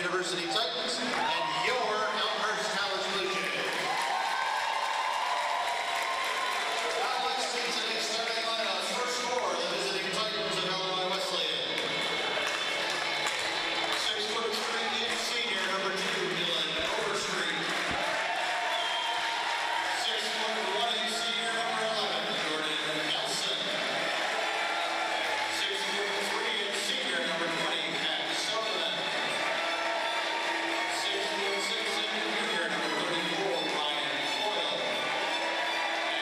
University Titans and your Elmhurst College Blue Jays. Now let's see today's starting lineup. First score, the visiting Titans of Illinois Wesleyan. 6'3" senior, number 2, Dylan Overstreet. 6'1" senior, number 11, Jordan Nelson. 6'3" senior, number 20, Pat Sullivan. 6'6" junior, number 34, Ryan Coyle.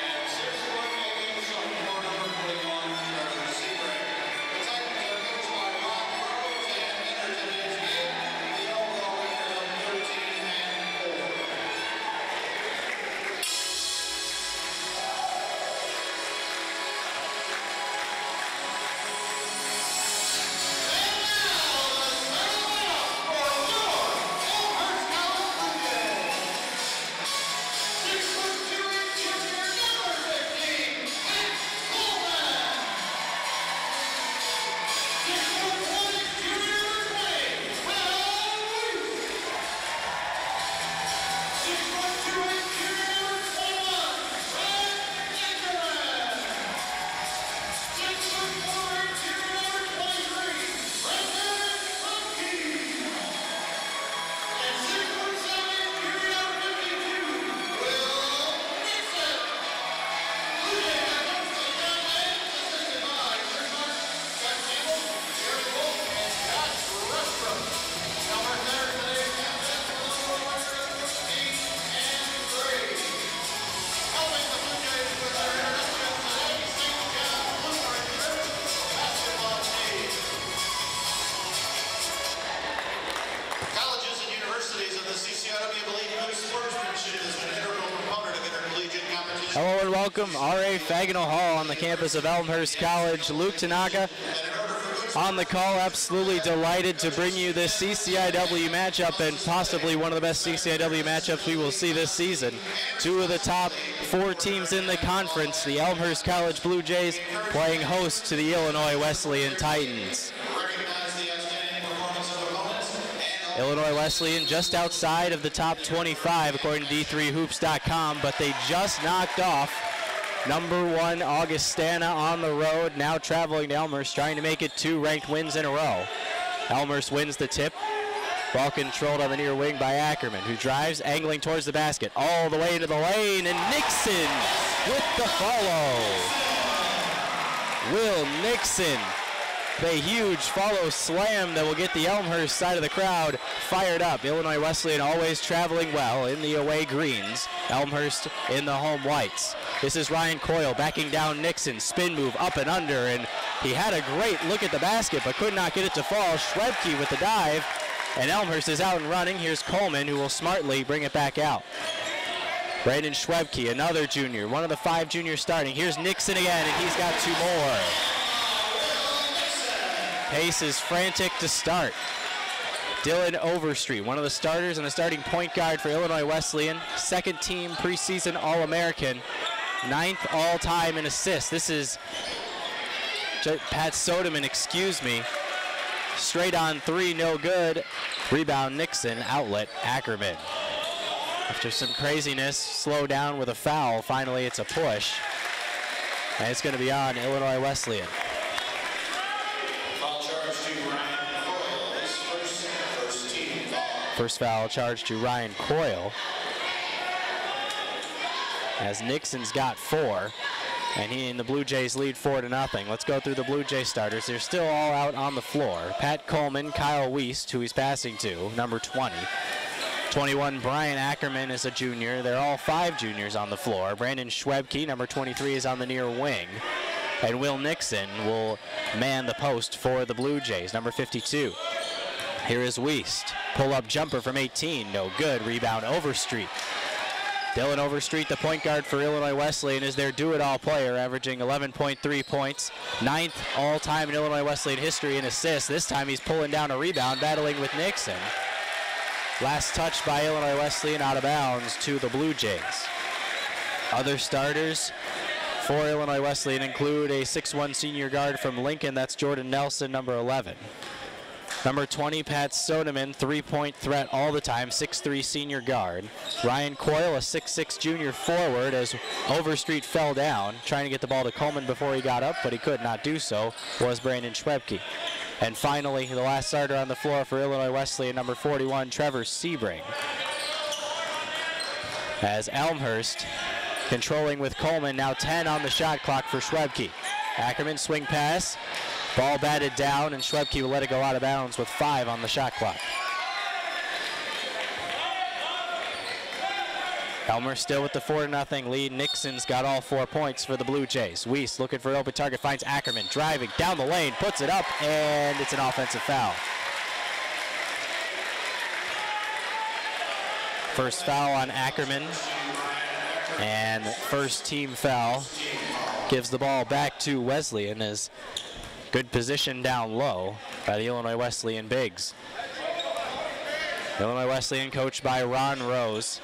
And 6'1" sophomore, number 41, Trevor Seabright. The Titans are coached by Ron Burrows and enter today's game the overall record of 13-4. Colleges and universities of the CCIW believe good sportsmanship is an integral component of intercollegiate competition. Hello and welcome. R.A. Faginal Hall on the campus of Elmhurst College. Luke Tanaka on the call. Absolutely delighted to bring you this CCIW matchup and possibly one of the best CCIW matchups we will see this season. Two of the top 4 teams in the conference, the Elmhurst College Blue Jays playing host to the Illinois Wesleyan Titans. Illinois Wesleyan just outside of the top 25 according to D3Hoops.com, but they just knocked off number 1 Augustana on the road, now traveling to Elmhurst, trying to make it 2 ranked wins in a row. Elmhurst wins the tip. Ball controlled on the near wing by Ackerman, who drives, angling towards the basket, all the way into the lane, and Nixon with the follow. Will Nixon, the huge follow slam that will get the Elmhurst side of the crowd fired up. Illinois Wesleyan always traveling well in the away greens. Elmhurst in the home whites. This is Ryan Coyle backing down Nixon. Spin move up and under, and he had a great look at the basket but could not get it to fall. Schwebke with the dive, and Elmhurst is out and running. Here's Coleman, who will smartly bring it back out. Brandon Schwebke, another junior, one of the 5 juniors starting. Here's Nixon again, and he's got 2 more. Pace is frantic to start. Dylan Overstreet, one of the starters and the starting point guard for Illinois Wesleyan. 2nd team preseason All-American. 9th all-time in assists. This is Pat Soderman, excuse me. Straight on 3, no good. Rebound Nixon, outlet Ackerman. After some craziness, slow down with a foul. Finally, it's a push. And it's going to be on Illinois Wesleyan. First foul charge to Ryan Coyle, as Nixon's got 4, and he and the Blue Jays lead 4-0. Let's go through the Blue Jay starters. They're still all out on the floor. Pat Coleman, Kyle Wiest, who he's passing to, number 20. 21, Brian Ackerman is a junior. They're all 5 juniors on the floor. Brandon Schwebke, number 23, is on the near wing. And Will Nixon will man the post for the Blue Jays, number 52. Here is Wiest. Pull-up jumper from 18, no good. Rebound Overstreet. Dylan Overstreet, the point guard for Illinois Wesleyan, is their do-it-all player, averaging 11.3 points. 9th all-time in Illinois Wesleyan history in assists. This time he's pulling down a rebound, battling with Nixon. Last touch by Illinois Wesleyan, out of bounds to the Blue Jays. Other starters for Illinois Wesleyan include a 6'1" senior guard from Lincoln. That's Jordan Nelson, number 11. Number 20, Pat Sodeman, three-point threat all the time, 6'3" senior guard. Ryan Coyle, a 6'6" junior forward, as Overstreet fell down, trying to get the ball to Coleman before he got up, but he could not do so, was Brandon Schwebke. And finally, the last starter on the floor for Illinois Wesleyan, number 41, Trevor Sebring. As Elmhurst controlling with Coleman, now 10 on the shot clock for Schwebke. Ackerman swing pass, ball batted down, and Schwebke will let it go out of bounds with 5 on the shot clock. Elmhurst still with the 4-0 lead. Nixon's got all 4 points for the Blue Jays. Weiss looking for an open target, finds Ackerman, driving down the lane, puts it up, and it's an offensive foul. First foul on Ackerman, and first team foul. Gives the ball back to Wesleyan as good position down low by the Illinois Wesleyan Bigs. Illinois Wesleyan coached by Ron Rose.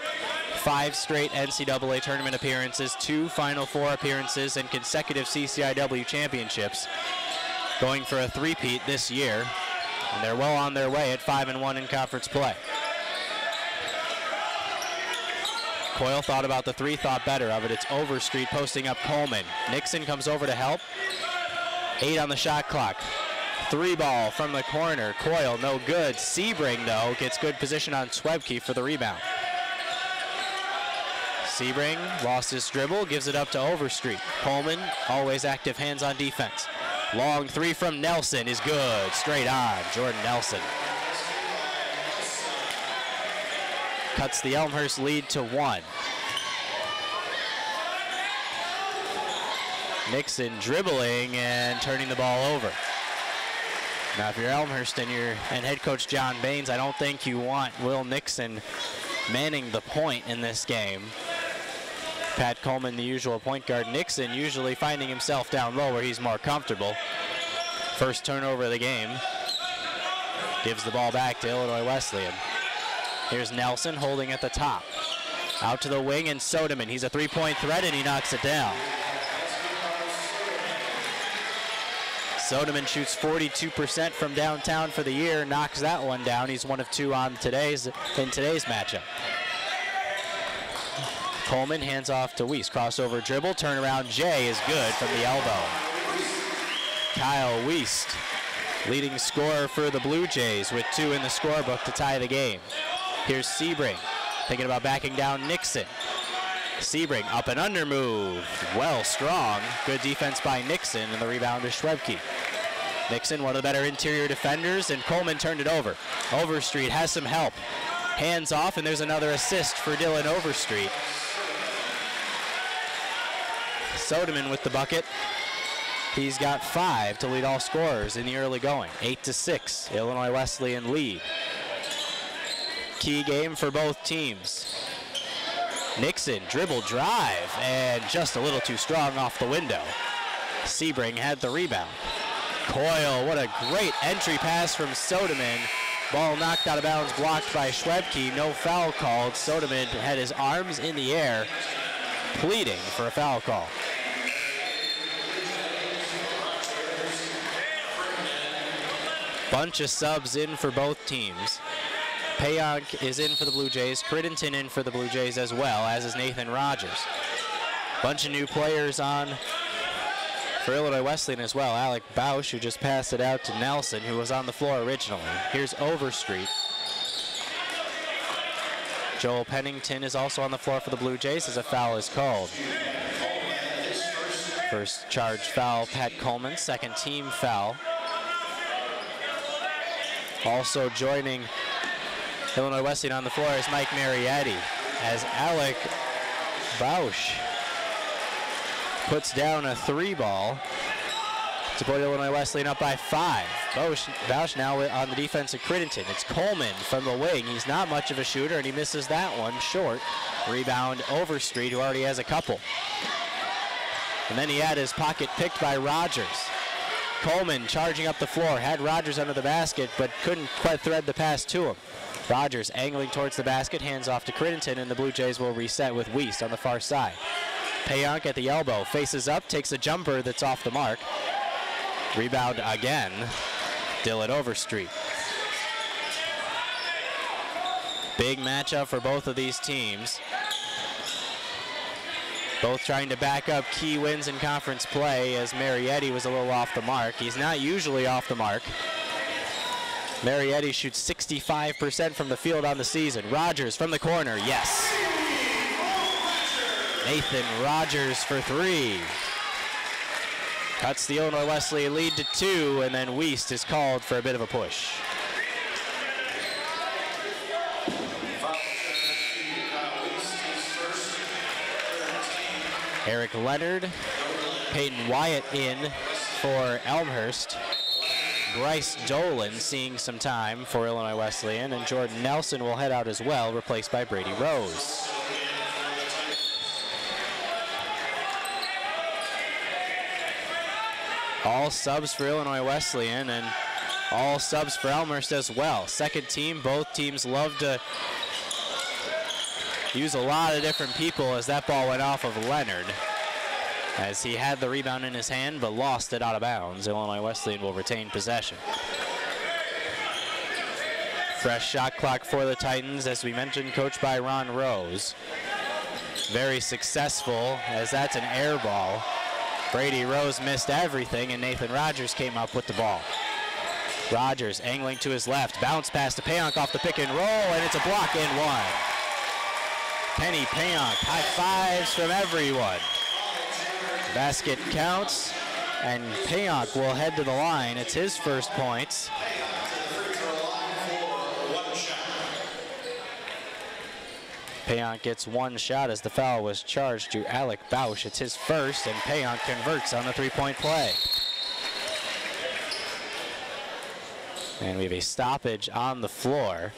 5 straight NCAA tournament appearances, 2 Final Four appearances, and consecutive CCIW championships. Going for a three-peat this year, and they're well on their way at 5-1 in conference play. Coyle thought about the 3, thought better of it. It's Overstreet posting up Coleman. Nixon comes over to help. 8 on the shot clock. 3 ball from the corner. Coyle, no good. Sebring, though, gets good position on Schwebke for the rebound. Sebring lost his dribble, gives it up to Overstreet. Coleman, always active hands on defense. Long 3 from Nelson is good. Straight on, Jordan Nelson. Cuts the Elmhurst lead to 1. Nixon dribbling and turning the ball over. Now, if you're Elmhurst and head coach John Baines, I don't think you want Will Nixon manning the point in this game. Pat Coleman, the usual point guard. Nixon usually finding himself down low where he's more comfortable. First turnover of the game. Gives the ball back to Illinois Wesleyan. Here's Nelson holding at the top. Out to the wing, and Sodeman. He's a 3-point threat, and he knocks it down. Sodeman shoots 42% from downtown for the year, knocks that one down. He's 1 of 2 on in today's matchup. Coleman hands off to Weiss. Crossover dribble, turnaround Jay is good from the elbow. Kyle Weiss, leading scorer for the Blue Jays with 2 in the scorebook to tie the game. Here's Sebring, thinking about backing down Nixon. Sebring up and under move, well strong. Good defense by Nixon, and the rebound is Schwebke. Nixon, one of the better interior defenders, and Coleman turned it over. Overstreet has some help. Hands off, and there's another assist for Dylan Overstreet. Sodeman with the bucket. He's got 5 to lead all scorers in the early going. 8-6, Illinois Wesleyan lead. Key game for both teams. Nixon, dribble drive, and just a little too strong off the window. Sebring had the rebound. Coyle, what a great entry pass from Sodeman. Ball knocked out of bounds, blocked by Schwebke. No foul called. Sodeman had his arms in the air, pleading for a foul call. Bunch of subs in for both teams. Payonk is in for the Blue Jays. Crittenton in for the Blue Jays as well, as is Nathan Rogers. Bunch of new players on for Illinois Wesleyan as well. Alec Bausch, who just passed it out to Nelson, who was on the floor originally. Here's Overstreet. Joel Pennington is also on the floor for the Blue Jays as a foul is called. First charge foul, Pat Coleman. Second team foul. Also joining Illinois Wesleyan on the floor is Mike Marietti, as Alec Bausch puts down a 3-ball to put Illinois Wesleyan up by 5. Bausch now on the defense of Crittenton. It's Coleman from the wing. He's not much of a shooter, and he misses that one short. Rebound Overstreet, who already has a couple. And then he had his pocket picked by Rogers. Coleman charging up the floor, had Rogers under the basket, but couldn't quite thread the pass to him. Rogers angling towards the basket, hands off to Crittenton, and the Blue Jays will reset with Weiss on the far side. Payonk at the elbow, faces up, takes a jumper that's off the mark. Rebound again, Dylan Overstreet. Big matchup for both of these teams. Both trying to back up key wins in conference play, as Marietti was a little off the mark. He's not usually off the mark. Marietti shoots 65% from the field on the season. Rogers from the corner, yes. Nathan Rogers for 3. Cuts the Illinois Wesleyan lead to 2, and then Wiest is called for a bit of a push. Eric Leonard, Peyton Wyatt in for Elmhurst. Bryce Dolan seeing some time for Illinois Wesleyan, and Jordan Nelson will head out as well, replaced by Brady Rose. All subs for Illinois Wesleyan and all subs for Elmhurst as well. Second team, both teams love to use a lot of different people, as that ball went off of Leonard, as he had the rebound in his hand but lost it out of bounds. Illinois Wesleyan will retain possession. Fresh shot clock for the Titans, as we mentioned, coached by Ron Rose. Very successful, as that's an air ball. Brady Rose missed everything, and Nathan Rogers came up with the ball. Rogers angling to his left, bounce pass to Payonk off the pick and roll, and it's a block and one. Penny Payonk, high fives from everyone. Basket counts, and Payonk will head to the line. It's his first points. Payonk gets one shot as the foul was charged to Alec Bausch. It's his first, and Payonk converts on the three-point play. And we have a stoppage on the floor.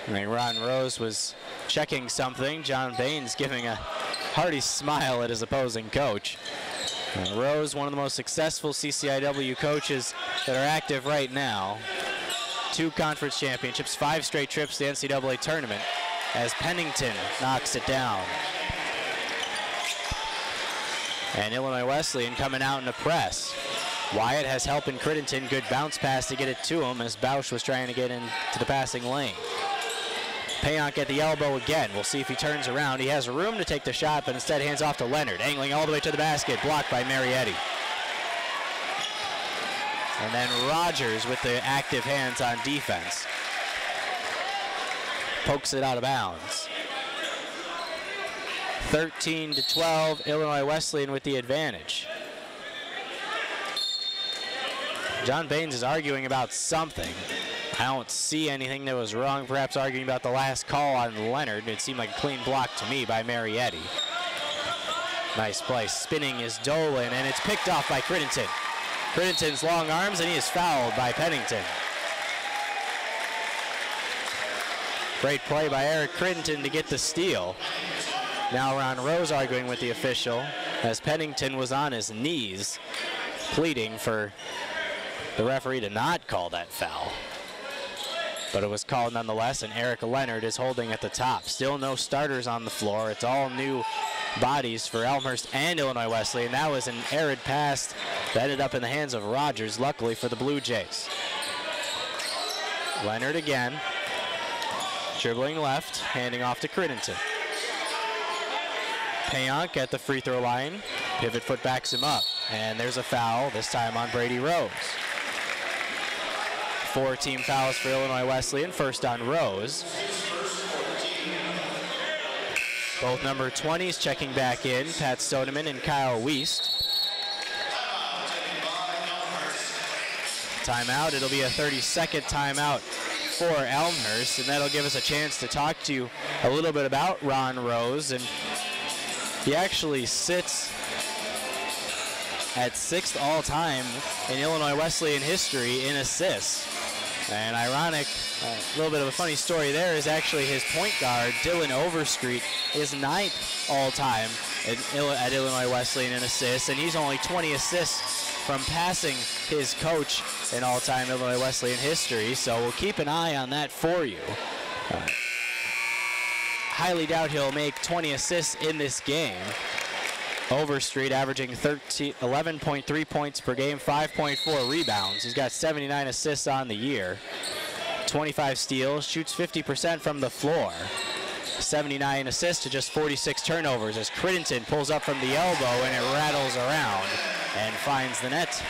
I mean, Ron Rose was checking something. John Baines giving a hearty smile at his opposing coach. Rose, one of the most successful CCIW coaches that are active right now. 2 conference championships, 5 straight trips to the NCAA tournament, as Pennington knocks it down. And Illinois Wesleyan coming out in a press. Wyatt has help in Crittenton. Good bounce pass to get it to him, as Bausch was trying to get into the passing lane. Payonk at the elbow again. We'll see if he turns around. He has room to take the shot, but instead hands off to Leonard, angling all the way to the basket, blocked by Marietti. And then Rogers with the active hands on defense. Pokes it out of bounds. 13-12, Illinois Wesleyan with the advantage. John Baines is arguing about something. I don't see anything that was wrong, perhaps arguing about the last call on Leonard. It seemed like a clean block to me by Marietti. Nice play. Spinning is Dolan, and it's picked off by Crittenton. Crittenton's long arms, and he is fouled by Pennington. Great play by Eric Crittenton to get the steal. Now Ron Rose arguing with the official, as Pennington was on his knees, pleading for the referee to not call that foul. But it was called nonetheless, and Eric Leonard is holding at the top. Still no starters on the floor. It's all new bodies for Elmhurst and Illinois Wesleyan. That was an arid pass that ended up in the hands of Rogers, luckily for the Blue Jays. Leonard again, dribbling left, handing off to Crittenton. Payonk at the free throw line. Pivot foot backs him up, and there's a foul, this time on Brady Rose. 4 team fouls for Illinois Wesleyan, first on Rose. Both number 20s checking back in, Pat Stoneman and Kyle Wiest. Timeout, it'll be a 30-second timeout for Elmhurst, and that'll give us a chance to talk to you a little bit about Ron Rose. And he actually sits at 6th all-time in Illinois Wesleyan history in assists. And ironic, a little bit of a funny story there, is actually his point guard, Dylan Overstreet, is 9th all-time at Illinois Wesleyan in assists, and he's only 20 assists from passing his coach in all-time Illinois Wesleyan history, so we'll keep an eye on that for you. Highly doubt he'll make 20 assists in this game. Overstreet averaging 11.3 points per game, 5.4 rebounds. He's got 79 assists on the year, 25 steals, shoots 50% from the floor. 79 assists to just 46 turnovers as Crittenden pulls up from the elbow and it rattles around and finds the net.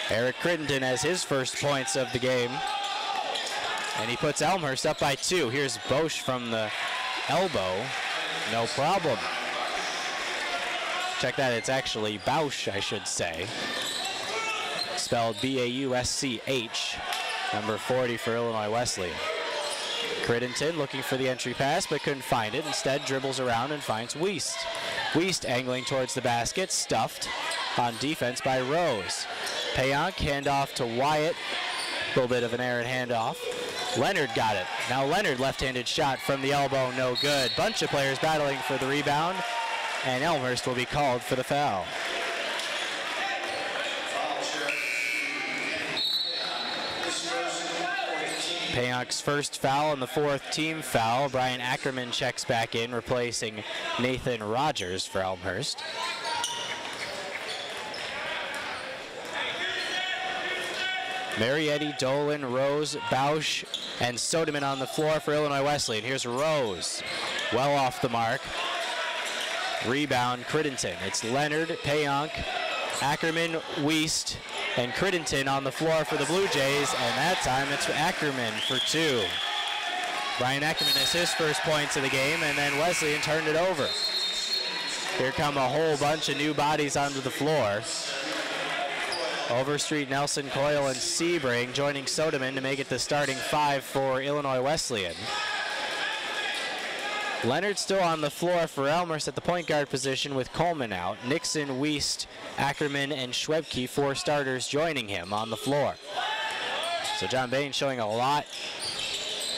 Eric Crittenden has his first points of the game, and he puts Elmhurst up by 2. Here's Bosch from the elbow. No problem. Check that, it's actually Bausch, I should say. Spelled B-A-U-S-C-H, number 40 for Illinois Wesleyan. Crittenden looking for the entry pass, but couldn't find it. Instead, dribbles around and finds Wiest. Wiest angling towards the basket, stuffed on defense by Rose. Payonk, handoff to Wyatt. A little bit of an errant handoff. Leonard got it. Now Leonard, left-handed shot from the elbow, no good. Bunch of players battling for the rebound, and Elmhurst will be called for the foul. Payonk's first foul and the 4th team foul. Brian Ackerman checks back in, replacing Nathan Rogers for Elmhurst. Marietti, Dolan, Rose, Bausch, and Sodeman on the floor for Illinois Wesleyan. Here's Rose, well off the mark. Rebound, Crittenden. It's Leonard, Payonk, Ackerman, Wiest, and Crittenden on the floor for the Blue Jays, and that time it's Ackerman for 2. Brian Ackerman has his first points of the game, and then Wesleyan turned it over. Here come a whole bunch of new bodies onto the floor. Overstreet, Nelson, Coyle, and Sebring joining Sodeman to make it the starting 5 for Illinois Wesleyan. Leonard still on the floor for Elmhurst at the point guard position with Coleman out. Nixon, Wiest, Ackerman, and Schwebke, 4 starters joining him on the floor. So John Bain showing a lot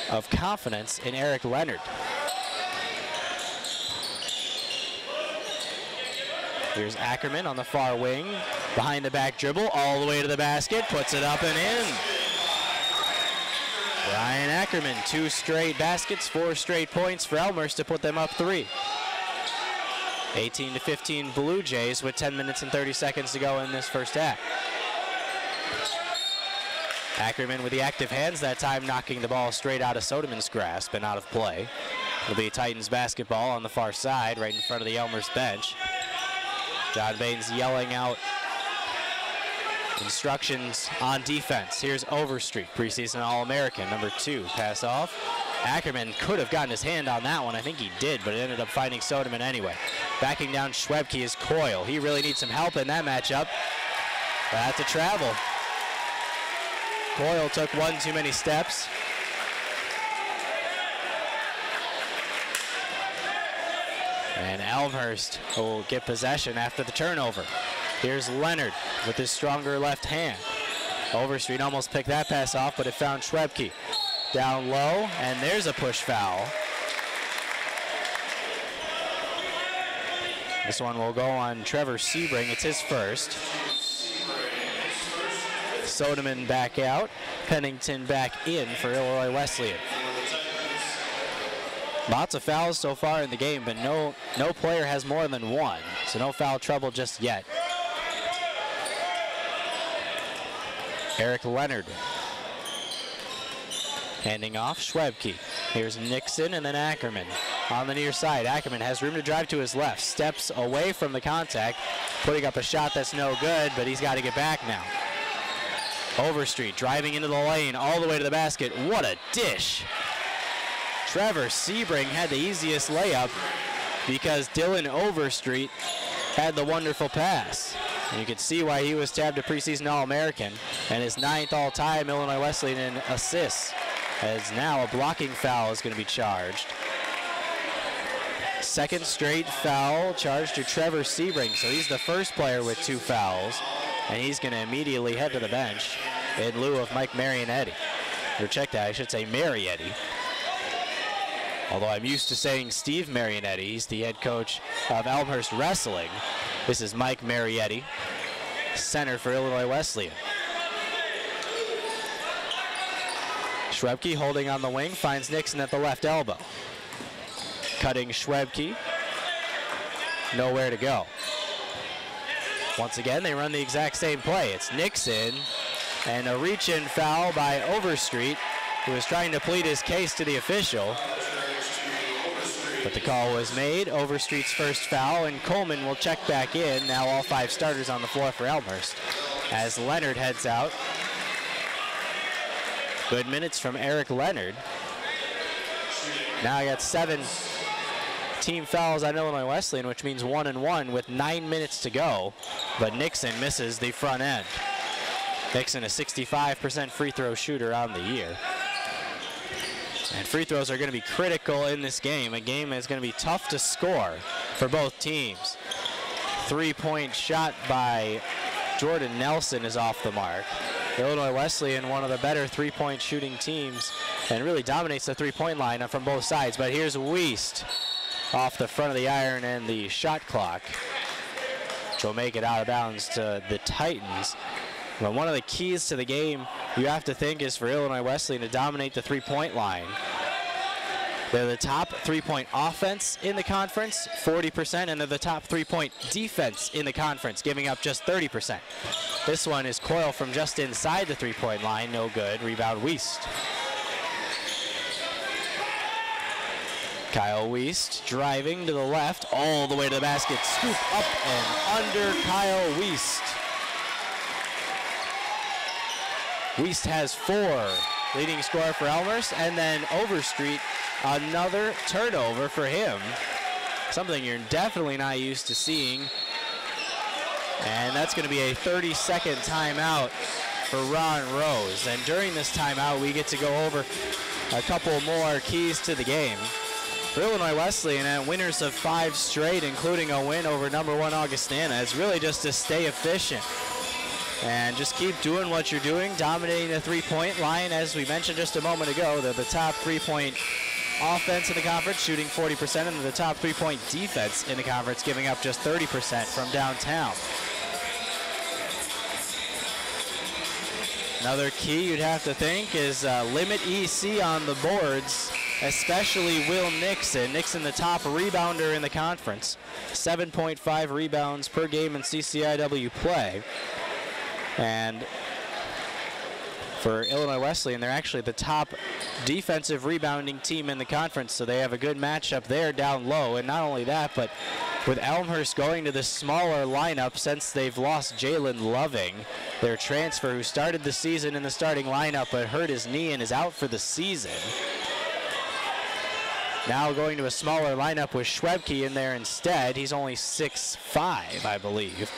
of confidence in Eric Leonard. Here's Ackerman on the far wing. Behind the back dribble, all the way to the basket, puts it up and in. Brian Ackerman, 2 straight baskets, 4 straight points for Elmhurst to put them up 3. 18-15 Blue Jays with 10 minutes and 30 seconds to go in this first half. Ackerman with the active hands that time, knocking the ball straight out of Sodeman's grasp and out of play. It'll be Titans basketball on the far side, right in front of the Elmhurst bench. John Bain's yelling out instructions on defense. Here's Overstreet, preseason All-American, number 2. Pass off. Ackerman could have gotten his hand on that one. I think he did, but it ended up finding Sodeman anyway. Backing down Schwebke is Coyle. He really needs some help in that matchup. That's a travel. Coyle took one too many steps. And Elmhurst will get possession after the turnover. Here's Leonard with his stronger left hand. Overstreet almost picked that pass off, but it found Schwebke. Down low, and there's a push foul. This one will go on Trevor Sebring. It's his first. Sodeman back out. Pennington back in for Illinois Wesleyan. Lots of fouls so far in the game, but no player has more than 1, so no foul trouble just yet. Eric Leonard handing off Schwebke. Here's Nixon and then Ackerman on the near side. Ackerman has room to drive to his left, steps away from the contact, putting up a shot that's no good, but he's got to get back now. Overstreet driving into the lane all the way to the basket. What a dish! Trevor Sebring had the easiest layup because Dylan Overstreet had the wonderful pass. And you can see why he was tabbed a preseason All-American and his 9th all-time Illinois Wesleyan in assists, as now a blocking foul is going to be charged. 2nd straight foul charged to Trevor Sebring, so he's the first player with 2 fouls, and he's going to immediately head to the bench in lieu of Mike Marionetti. Or check that, I should say Marietti. Although I'm used to saying Steve Marionetti, he's the head coach of Elmhurst Wrestling. This is Mike Marietti, center for Illinois Wesleyan. Schwebke holding on the wing, finds Nixon at the left elbow. Cutting Schwebke. nowhere to go. Once again, they run the exact same play. It's Nixon, and a reach-in foul by Overstreet, who was trying to plead his case to the official. But the call was made. Overstreet's first foul, and Coleman will check back in. Now all 5 starters on the floor for Elmhurst. As Leonard heads out. Good minutes from Eric Leonard. Now I got 7 team fouls on Illinois Wesleyan, which means 1-1 with 9 minutes to go. But Nixon misses the front end. Nixon, a 65% free throw shooter on the year. And free throws are going to be critical in this game, a game that's going to be tough to score for both teams. 3-point shot by Jordan Nelson is off the mark. Illinois Wesleyan, one of the better 3-point shooting teams, and really dominates the 3-point line from both sides. But here's Wiest off the front of the iron and the shot clock, which will make it out of bounds to the Titans. But one of the keys to the game, you have to think, is for Illinois Wesleyan to dominate the 3-point line. They're the top 3-point offense in the conference, 40%, and they're the top 3-point defense in the conference, giving up just 30%. This one is Coyle from just inside the 3-point line, no good. Rebound Wiest. Kyle Wiest driving to the left, all the way to the basket, scoop up and under Kyle Wiest. Wiest has 4, leading scorer for Elmhurst, and then Overstreet, another turnover for him. Something you're definitely not used to seeing. And that's going to be a 30-second timeout for Ron Rose. And during this timeout, we get to go over a couple more keys to the game. For Illinois Wesleyan, and winners of 5 straight, including a win over #1 Augustana, it's really just to stay efficient. And just keep doing what you're doing, dominating the 3-point line. As we mentioned just a moment ago, they're the top 3-point offense in the conference, shooting 40%, and they're the top 3-point defense in the conference, giving up just 30% from downtown. Another key you'd have to think is limit EC on the boards, especially Will Nixon. Nixon, the top rebounder in the conference, 7.5 rebounds per game in CCIW play. And for Illinois Wesleyan, they're actually the top defensive rebounding team in the conference, so they have a good matchup there down low. And not only that, but with Elmhurst going to the smaller lineup since they've lost Jalen Loving, their transfer, who started the season in the starting lineup but hurt his knee and is out for the season. Now going to a smaller lineup with Schwebke in there instead. He's only 6'5", I believe.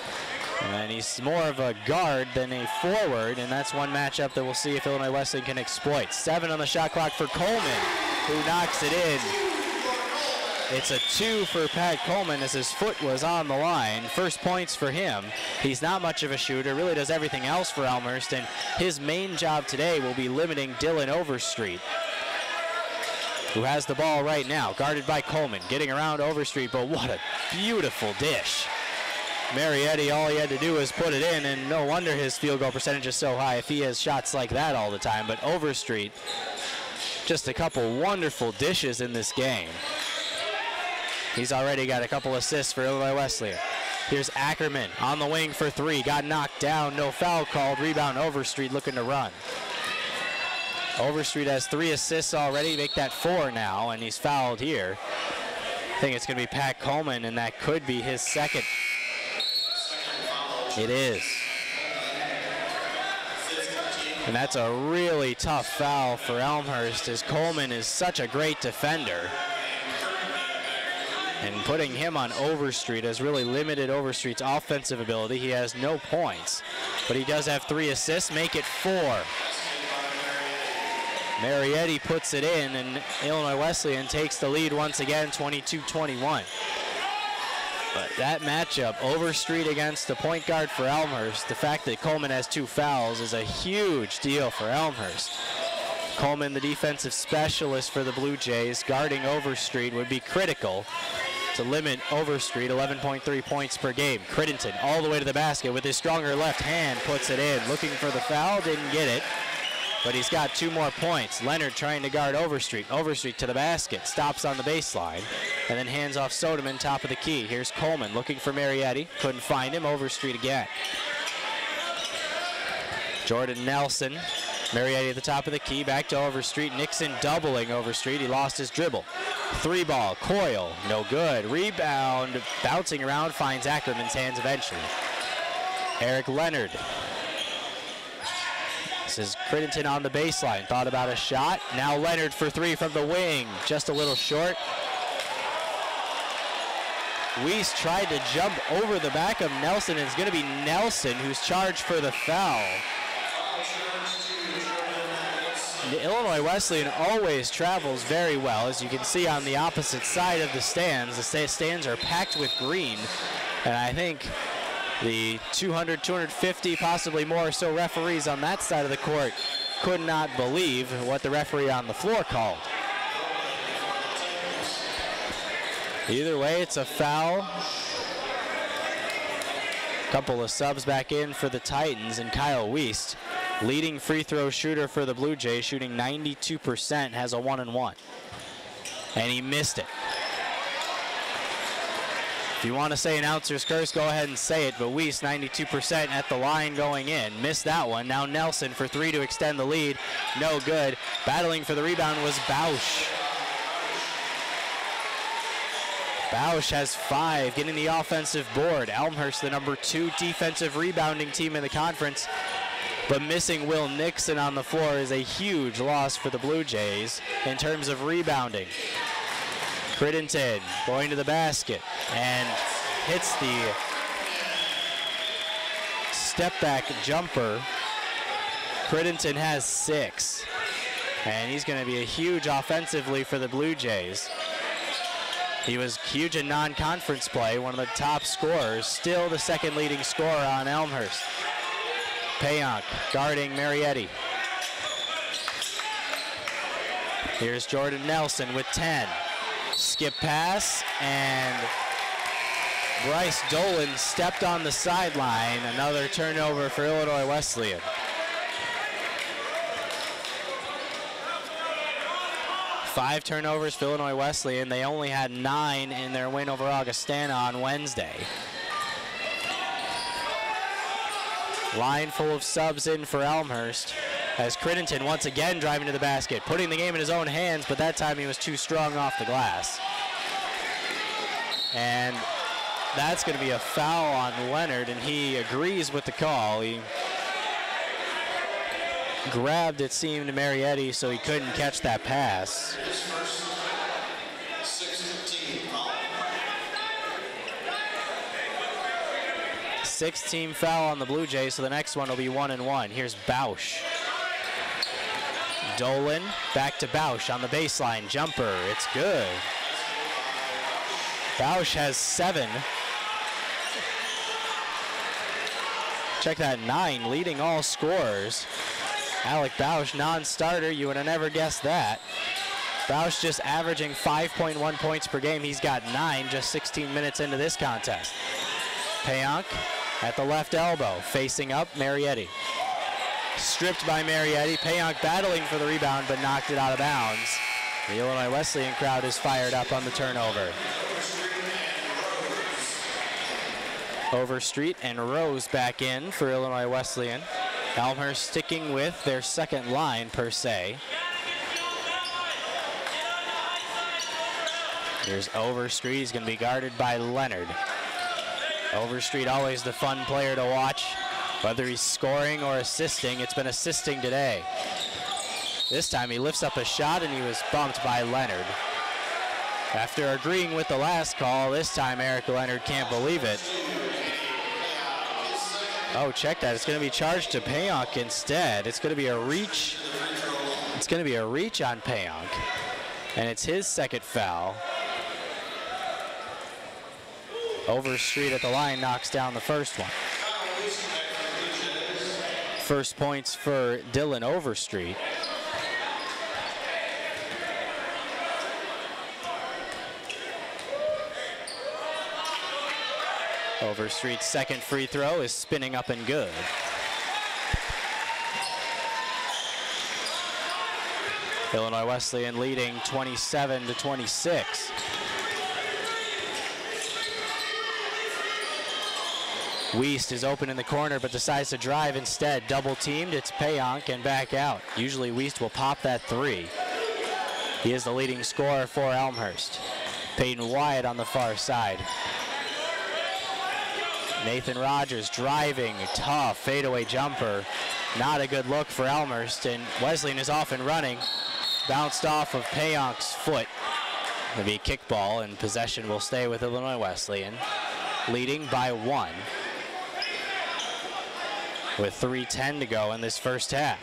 And he's more of a guard than a forward, and that's one matchup that we'll see if Illinois Wesleyan can exploit. 7 on the shot clock for Coleman, who knocks it in. It's a 2 for Pat Coleman as his foot was on the line. First points for him. He's not much of a shooter, really does everything else for Elmhurst, and his main job today will be limiting Dylan Overstreet, who has the ball right now, guarded by Coleman, getting around Overstreet, but what a beautiful dish. Marietti, all he had to do was put it in, and no wonder his field goal percentage is so high if he has shots like that all the time. But Overstreet, just a couple wonderful dishes in this game. He's already got a couple assists for Illinois Wesleyan. Here's Ackerman on the wing for 3, got knocked down, no foul called. Rebound Overstreet looking to run. Overstreet has 3 assists already, make that 4 now, and he's fouled here. I think it's going to be Pat Coleman, and that could be his second. It is. And that's a really tough foul for Elmhurst, as Coleman is such a great defender. And putting him on Overstreet has really limited Overstreet's offensive ability. He has no points, but he does have 3 assists, make it 4. Marietti puts it in, and Illinois Wesleyan takes the lead once again, 22-21. But that matchup, Overstreet against the point guard for Elmhurst, the fact that Coleman has 2 fouls is a huge deal for Elmhurst. Coleman, the defensive specialist for the Blue Jays, guarding Overstreet would be critical to limit Overstreet, 11.3 points per game. Crittenton all the way to the basket with his stronger left hand, puts it in. Looking for the foul, didn't get it. but he's got 2 more points. Leonard trying to guard Overstreet. Overstreet to the basket, stops on the baseline, and then hands off Soderman, top of the key. Here's Coleman looking for Marietti. Couldn't find him. Overstreet again. Jordan Nelson. Marietti at the top of the key, back to Overstreet. Nixon doubling Overstreet. He lost his dribble. 3 ball, Coyle, no good. Rebound, bouncing around, finds Ackerman's hands eventually. Eric Leonard. This is Crittenton on the baseline. Thought about a shot. Now Leonard for 3 from the wing. Just a little short. Weiss tried to jump over the back of Nelson, and it's going to be Nelson who's charged for the foul. The Illinois Wesleyan always travels very well, as you can see on the opposite side of the stands. The stands are packed with green, and I think the 200, 250, possibly more or so referees on that side of the court could not believe what the referee on the floor called. Either way, it's a foul. Couple of subs back in for the Titans, and Kyle Weiss, leading free throw shooter for the Blue Jays, shooting 92%, has a 1-and-1. And he missed it. If you want to say announcer's curse, go ahead and say it, but Weiss 92% at the line going in. Missed that one. Now Nelson for 3 to extend the lead. No good. Battling for the rebound was Bausch. Bausch has 5, getting the offensive board. Elmhurst, the number 2 defensive rebounding team in the conference. But missing Will Nixon on the floor is a huge loss for the Blue Jays in terms of rebounding. Crittenton going to the basket and hits the step back jumper. Crittenton has 6, and he's going to be a huge offensively for the Blue Jays. He was huge in non-conference play, one of the top scorers, still the second leading scorer on Elmhurst. Payonk guarding Marietti. Here's Jordan Nelson with 10. Skip pass, and Bryce Dolan stepped on the sideline. Another turnover for Illinois Wesleyan. Five turnovers for Illinois Wesleyan. They only had 9 in their win over Augustana on Wednesday. Line full of subs in for Elmhurst, as Crittenton once again driving to the basket, putting the game in his own hands, but that time he was too strong off the glass. And that's going to be a foul on Leonard, and he agrees with the call. He grabbed, it seemed, Marietti, so he couldn't catch that pass. 6-team foul on the Blue Jays, so the next one will be 1-and-1. Here's Bausch. Dolan back to Bausch on the baseline. Jumper, it's good. Bausch has 7. Check that, 9, leading all scorers. Alec Bausch, non-starter, you would have never guessed that. Bausch just averaging 5.1 points per game. He's got 9 just 16 minutes into this contest. Payonk at the left elbow, facing up, Marietti. Stripped by Marietti. Payonk battling for the rebound, but knocked it out of bounds. The Illinois Wesleyan crowd is fired up on the turnover. Overstreet and Rose back in for Illinois Wesleyan. Elmhurst sticking with their second line, per se. Here's Overstreet. He's going to be guarded by Leonard. Overstreet, always the fun player to watch, whether he's scoring or assisting. It's been assisting today. This time he lifts up a shot, and he was bumped by Leonard. After agreeing with the last call, this time Eric Leonard can't believe it. Oh, check that. It's going to be charged to Payonk instead. It's going to be a reach. It's going to be a reach on Payonk, and it's his second foul. Overstreet at the line knocks down the first one. First points for Dylan Overstreet. Overstreet's second free throw is spinning up and good. Illinois Wesleyan leading 27-26. Wiest is open in the corner but decides to drive instead. Double teamed, it's Payonk and back out. Usually Wiest will pop that three. He is the leading scorer for Elmhurst. Peyton Wyatt on the far side. Nathan Rogers driving, tough fadeaway jumper. Not a good look for Elmhurst, and Wesleyan is off and running. Bounced off of Payonk's foot. It'll be a kickball, and possession will stay with Illinois Wesleyan, leading by 1. With 3:10 to go in this first half.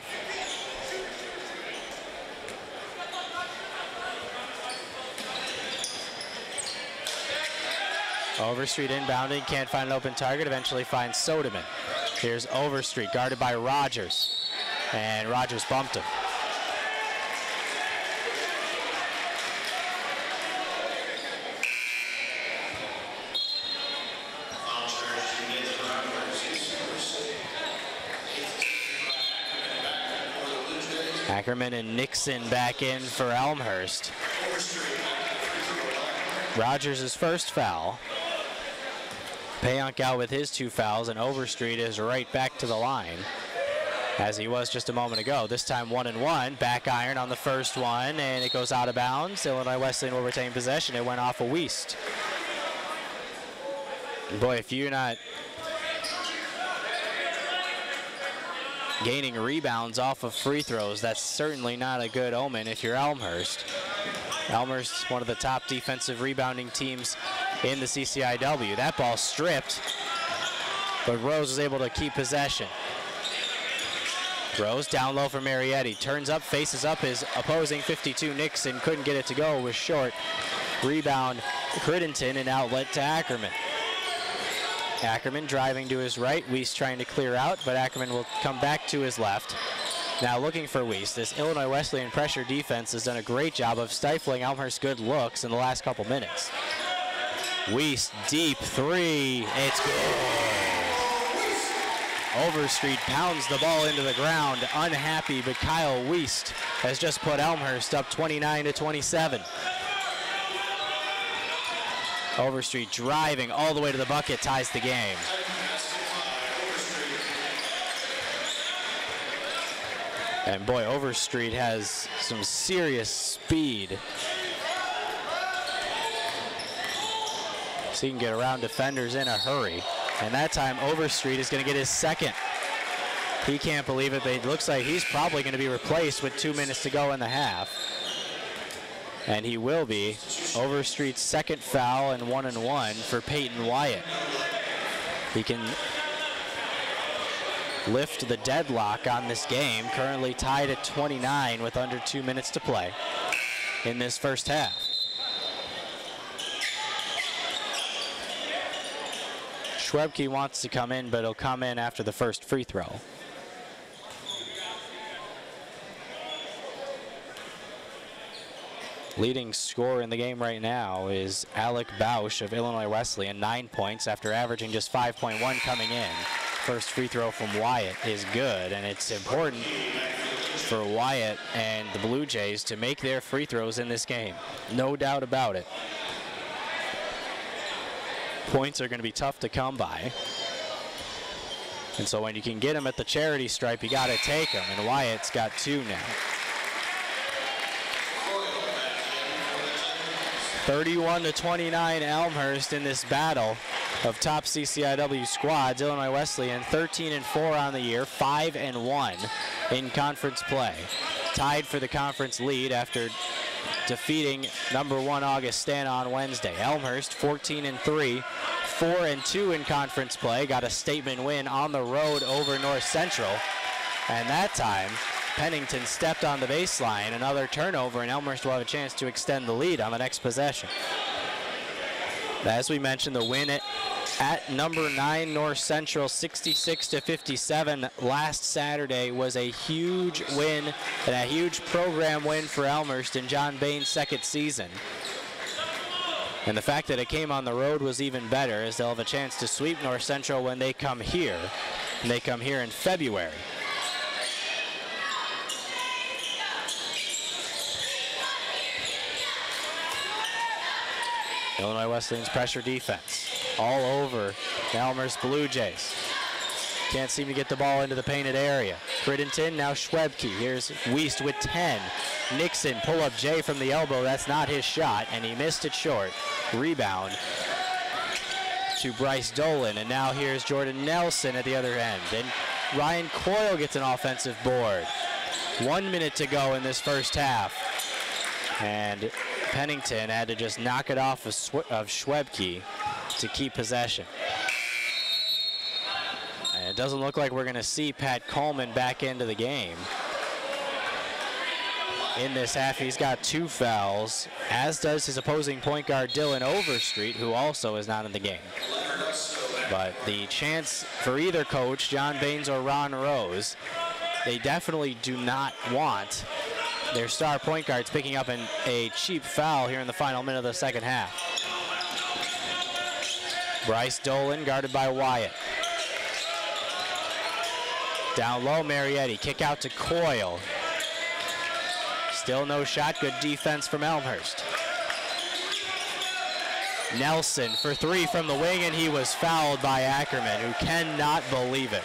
Overstreet inbounding, can't find an open target, eventually finds Soderman. Here's Overstreet, guarded by Rogers, and Rogers bumped him. Ackerman and Nixon back in for Elmhurst. Rogers' first foul. Payonk out with his 2 fouls, and Overstreet is right back to the line, as he was just a moment ago. This time 1-1, back iron on the first one, and it goes out of bounds. Illinois Wesleyan will retain possession. It went off of Wiest. Boy, if you're not gaining rebounds off of free throws, that's certainly not a good omen if you're Elmhurst. Elmhurst, one of the top defensive rebounding teams in the CCIW. That ball stripped, but Rose was able to keep possession. Rose down low for Marietti, turns up, faces up his opposing 52 Nixon, couldn't get it to go, was short. Rebound Crittenton, and outlet to Ackerman. Ackerman driving to his right, Wiest trying to clear out, but Ackerman will come back to his left. Now looking for Wiest. This Illinois Wesleyan pressure defense has done a great job of stifling Elmhurst's good looks in the last couple minutes. Wiest, deep three, it's good. Overstreet pounds the ball into the ground, unhappy, but Kyle Wiest has just put Elmhurst up 29-27. Overstreet driving all the way to the bucket, ties the game. And boy, Overstreet has some serious speed. So he can get around defenders in a hurry. And that time, Overstreet is going to get his second. He can't believe it, but it looks like he's probably going to be replaced with 2 minutes to go in the half. And he will be. Overstreet's second foul, and 1-1 for Peyton Wyatt. He can lift the deadlock on this game, currently tied at 29 with under 2 minutes to play in this first half. Schwebke wants to come in, but he'll come in after the first free throw. Leading scorer in the game right now is Alec Bausch of Illinois Wesleyan, 9 points after averaging just 5.1 coming in. First free throw from Wyatt is good, and it's important for Wyatt and the Blue Jays to make their free throws in this game. No doubt about it. Points are going to be tough to come by. And so when you can get them at the charity stripe, you got to take them, and Wyatt's got 2 now. 31-29 Elmhurst in this battle of top CCIW squads. Illinois Wesleyan 13-4 on the year, 5-1 in conference play. Tied for the conference lead after defeating number 1 Augustana on Wednesday. Elmhurst 14-3, 4-2 in conference play. Got a statement win on the road over North Central. And that time, Pennington stepped on the baseline, another turnover, and Elmhurst will have a chance to extend the lead on the next possession. As we mentioned, the win at number 9 North Central, 66-57 last Saturday, was a huge win and a huge program win for Elmhurst in John Bain's second season. And the fact that it came on the road was even better, as they'll have a chance to sweep North Central when they come here. And they come here in February. Illinois Wesleyan's pressure defense all over the Elmhurst Blue Jays. Can't seem to get the ball into the painted area. Crittenton, now Schwebke. Here's Wiest with 10. Nixon, pull-up J from the elbow. That's not his shot, and he missed it short. Rebound to Bryce Dolan, and now here's Jordan Nelson at the other end. And Ryan Coyle gets an offensive board. 1 minute to go in this first half. And Pennington had to just knock it off of Schwebke to keep possession. And it doesn't look like we're going to see Pat Coleman back into the game. In this half, he's got 2 fouls, as does his opposing point guard Dylan Overstreet, who also is not in the game. But the chance for either coach, John Baines or Ron Rose, they definitely do not want their star point guards picking up a cheap foul here in the final minute of the second half. Bryce Dolan guarded by Wyatt. Down low, Marietti, kick out to Coyle. Still no shot, good defense from Elmhurst. Nelson for 3 from the wing, and he was fouled by Ackerman, who cannot believe it.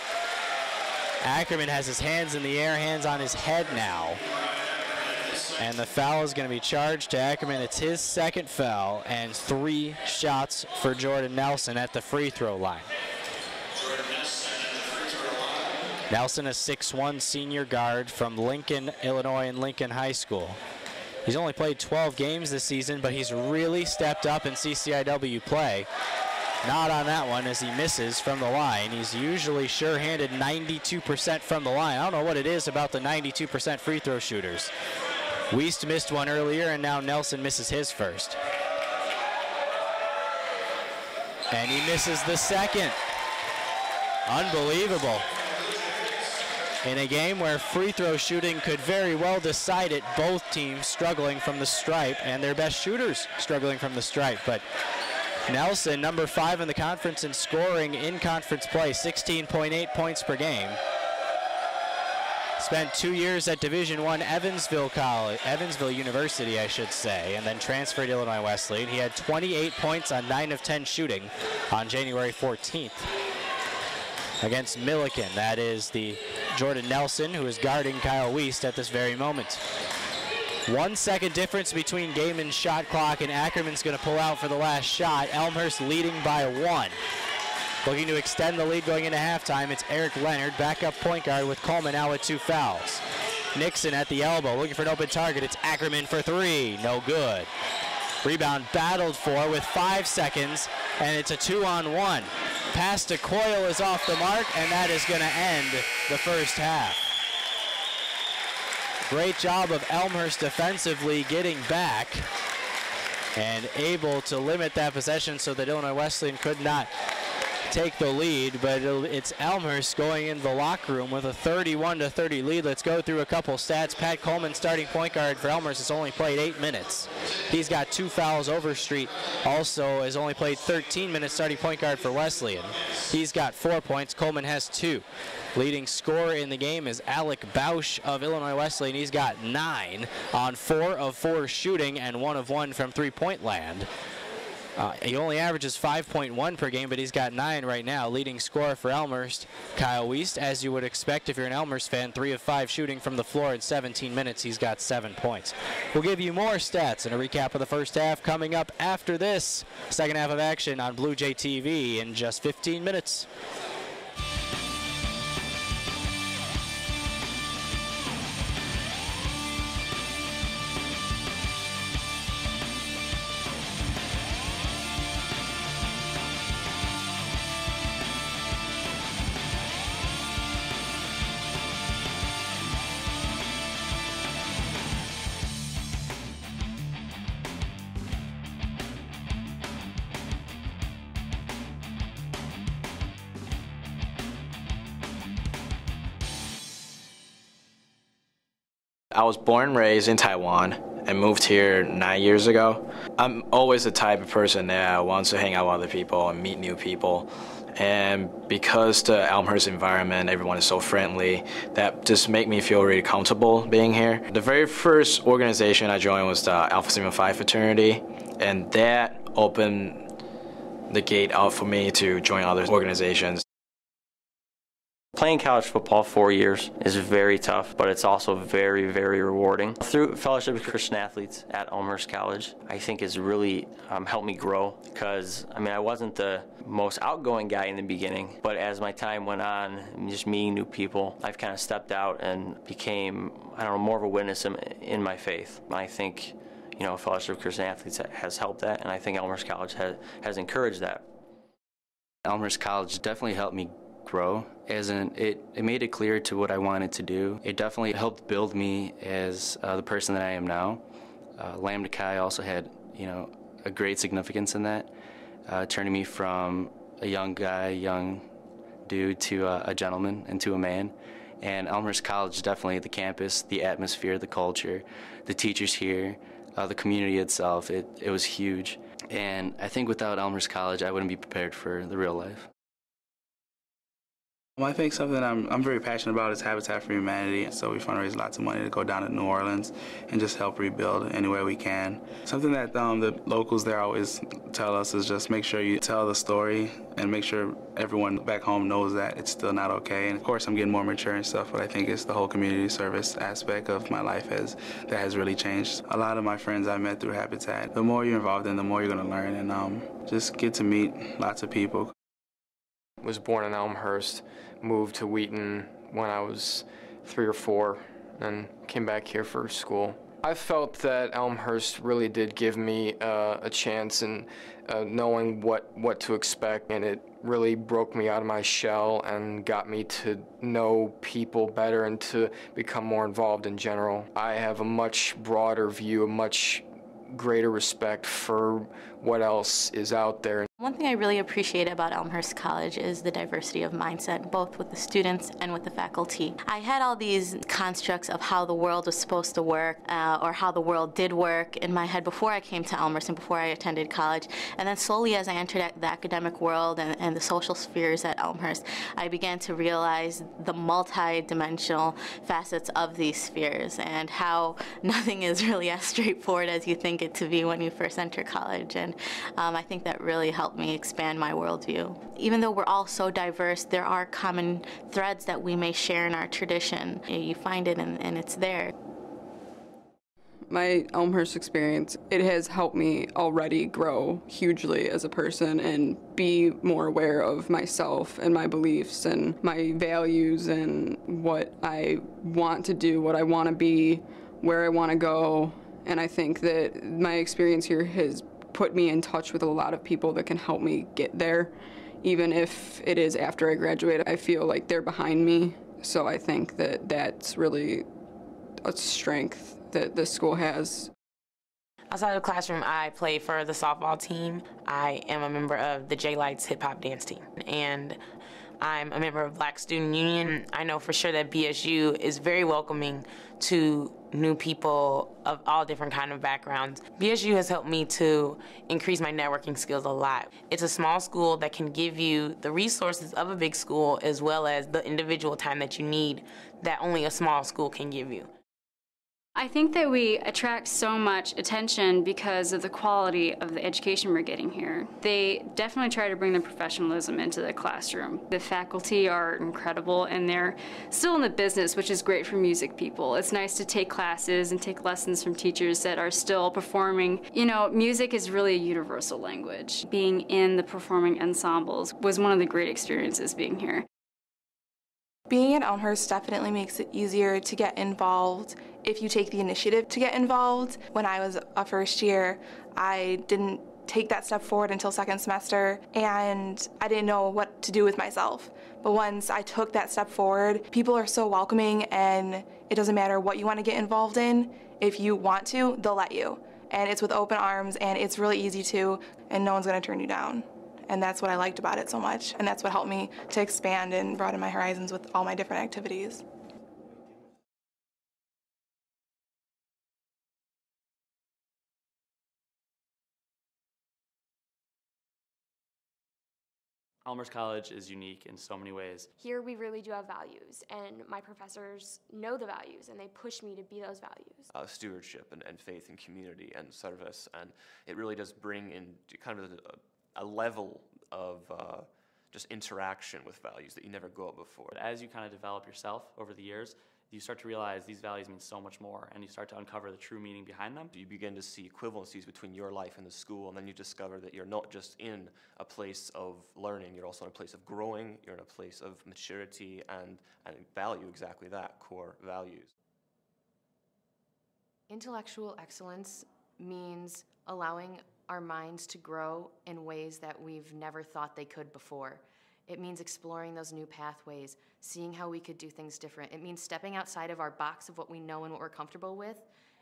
Ackerman has his hands in the air, hands on his head now. And the foul is going to be charged to Ackerman. It's his second foul, and 3 shots for Jordan Nelson at the free throw line. Nelson, a 6'1" senior guard from Lincoln, Illinois, and Lincoln High School. He's only played 12 games this season, but he's really stepped up in CCIW play. Not on that one as he misses from the line. He's usually sure-handed 92% from the line. I don't know what it is about the 92% free throw shooters. Wiest missed one earlier, and now Nelson misses his first. And he misses the second. Unbelievable. In a game where free throw shooting could very well decide it, both teams struggling from the stripe, and their best shooters struggling from the stripe. But Nelson, number 5 in the conference in scoring in conference play, 16.8 points per game. Spent 2 years at Division I Evansville University, I should say, and then transferred to Illinois Wesleyan. He had 28 points on 9 of 10 shooting on January 14th. Against Milliken. That is the Jordan Nelson, who is guarding Kyle Wiest at this very moment. 1 second difference between game and shot clock, and Ackerman's going to pull out for the last shot. Elmhurst leading by 1. Looking to extend the lead going into halftime. It's Eric Leonard, backup point guard, with Coleman now with 2 fouls. Nixon at the elbow, looking for an open target. It's Ackerman for 3, no good. Rebound battled for with 5 seconds, and it's a 2-on-1. Pass to Coyle is off the mark, and that is going to end the first half. Great job of Elmhurst defensively getting back and able to limit that possession so that Illinois Wesleyan could not take the lead, but it's Elmhurst going into the locker room with a 31-30 lead. Let's go through a couple stats. Pat Coleman, starting point guard for Elmhurst, has only played 8 minutes. He's got 2 fouls. Overstreet also has only played 13 minutes, starting point guard for Wesleyan. He's got 4 points. Coleman has 2. Leading scorer in the game is Alec Bausch of Illinois Wesleyan. He's got 9 on 4 of 4 shooting and 1 of 1 from three-point land. He only averages 5.1 per game, but he's got 9 right now. Leading scorer for Elmhurst, Kyle Wiest, as you would expect if you're an Elmhurst fan, 3 of 5 shooting from the floor in 17 minutes. He's got 7 points. We'll give you more stats and a recap of the first half coming up after this second half of action on Blue Jay TV in just 15 minutes. I was born and raised in Taiwan and moved here 9 years ago. I'm always the type of person that wants to hang out with other people and meet new people. And because the Elmhurst environment, everyone is so friendly, that just make me feel really comfortable being here. The very first organization I joined was the Alpha Sigma Phi fraternity, and that opened the gate out for me to join other organizations. Playing college football 4 years is very tough, but it's also very, very rewarding. Through Fellowship of Christian Athletes at Elmhurst College, I think has really helped me grow because, I wasn't the most outgoing guy in the beginning, but as my time went on, just meeting new people, I've kind of stepped out and became, more of a witness in my faith. I think, Fellowship of Christian Athletes has helped that, and I think Elmhurst College has encouraged that. Elmhurst College definitely helped me grow, as in it made it clear to what I wanted to do. It definitely helped build me as the person that I am now. Lambda Chi also had, a great significance in that, turning me from a young guy, young dude, to a gentleman and to a man. And Elmhurst College, definitely the campus, the atmosphere, the culture, the teachers here, the community itself, it was huge. And I think without Elmhurst College, I wouldn't be prepared for the real life. I think something I'm very passionate about is Habitat for Humanity. So we fundraise lots of money to go down to New Orleans and just help rebuild anywhere we can. Something that the locals there always tell us is just make sure you tell the story and make sure everyone back home knows that it's still not okay. And of course I'm getting more mature and stuff, but I think it's the whole community service aspect of my life that has really changed. A lot of my friends I met through Habitat, the more you're involved in, the more you're going to learn and just get to meet lots of people. Was born in Elmhurst, moved to Wheaton when I was 3 or 4, and came back here for school. I felt that Elmhurst really did give me a chance in knowing what to expect, and it really broke me out of my shell and got me to know people better and to become more involved in general. I have a much broader view, a much greater respect for what else is out there. One thing I really appreciate about Elmhurst College is the diversity of mindset, both with the students and with the faculty. I had all these constructs of how the world was supposed to work or how the world did work in my head before I came to Elmhurst and before I attended college. And then slowly as I entered the academic world and the social spheres at Elmhurst, I began to realize the multi-dimensional facets of these spheres and how nothing is really as straightforward as you think it to be when you first enter college. And I think that really helped me expand my worldview. Even though we're all so diverse, there are common threads that we may share in our tradition. You find it and it's there. My Elmhurst experience, it has helped me already grow hugely as a person and be more aware of myself and my beliefs and my values and what I want to do, what I want to be, where I want to go. And I think that my experience here has put me in touch with a lot of people that can help me get there. Even if it is after I graduate, I feel like they're behind me. So I think that that's really a strength that this school has. Outside of the classroom, I play for the softball team. I am a member of the J-Lights hip hop dance team. And I'm a member of Black Student Union. I know for sure that BSU is very welcoming to new people of all different kind of backgrounds. BSU has helped me to increase my networking skills a lot. It's a small school that can give you the resources of a big school as well as the individual time that you need that only a small school can give you. I think that we attract so much attention because of the quality of the education we're getting here. They definitely try to bring the professionalism into the classroom. The faculty are incredible and they're still in the business, which is great for music people. It's nice to take classes and take lessons from teachers that are still performing. You know, music is really a universal language. Being in the performing ensembles was one of the great experiences being here. Being at Elmhurst definitely makes it easier to get involved if you take the initiative to get involved. When I was a first year, I didn't take that step forward until second semester, and I didn't know what to do with myself. But once I took that step forward, people are so welcoming, and it doesn't matter what you want to get involved in. If you want to, they'll let you. And it's with open arms, and it's really easy to, and no one's going to turn you down. And that's what I liked about it so much, and that's what helped me to expand and broaden my horizons with all my different activities. Elmhurst College is unique in so many ways. Here we really do have values, and my professors know the values, and they push me to be those values. Stewardship and faith and community and service, and it really does bring in kind of a level of just interaction with values that you never got before. But as you kind of develop yourself over the years, you start to realize these values mean so much more, and you start to uncover the true meaning behind them. You begin to see equivalencies between your life and the school, and then you discover that you're not just in a place of learning, you're also in a place of growing, you're in a place of maturity and value, exactly that, core values. Intellectual excellence means allowing our minds to grow in ways that we've never thought they could before. It means exploring those new pathways, seeing how we could do things different. It means stepping outside of our box of what we know and what we're comfortable with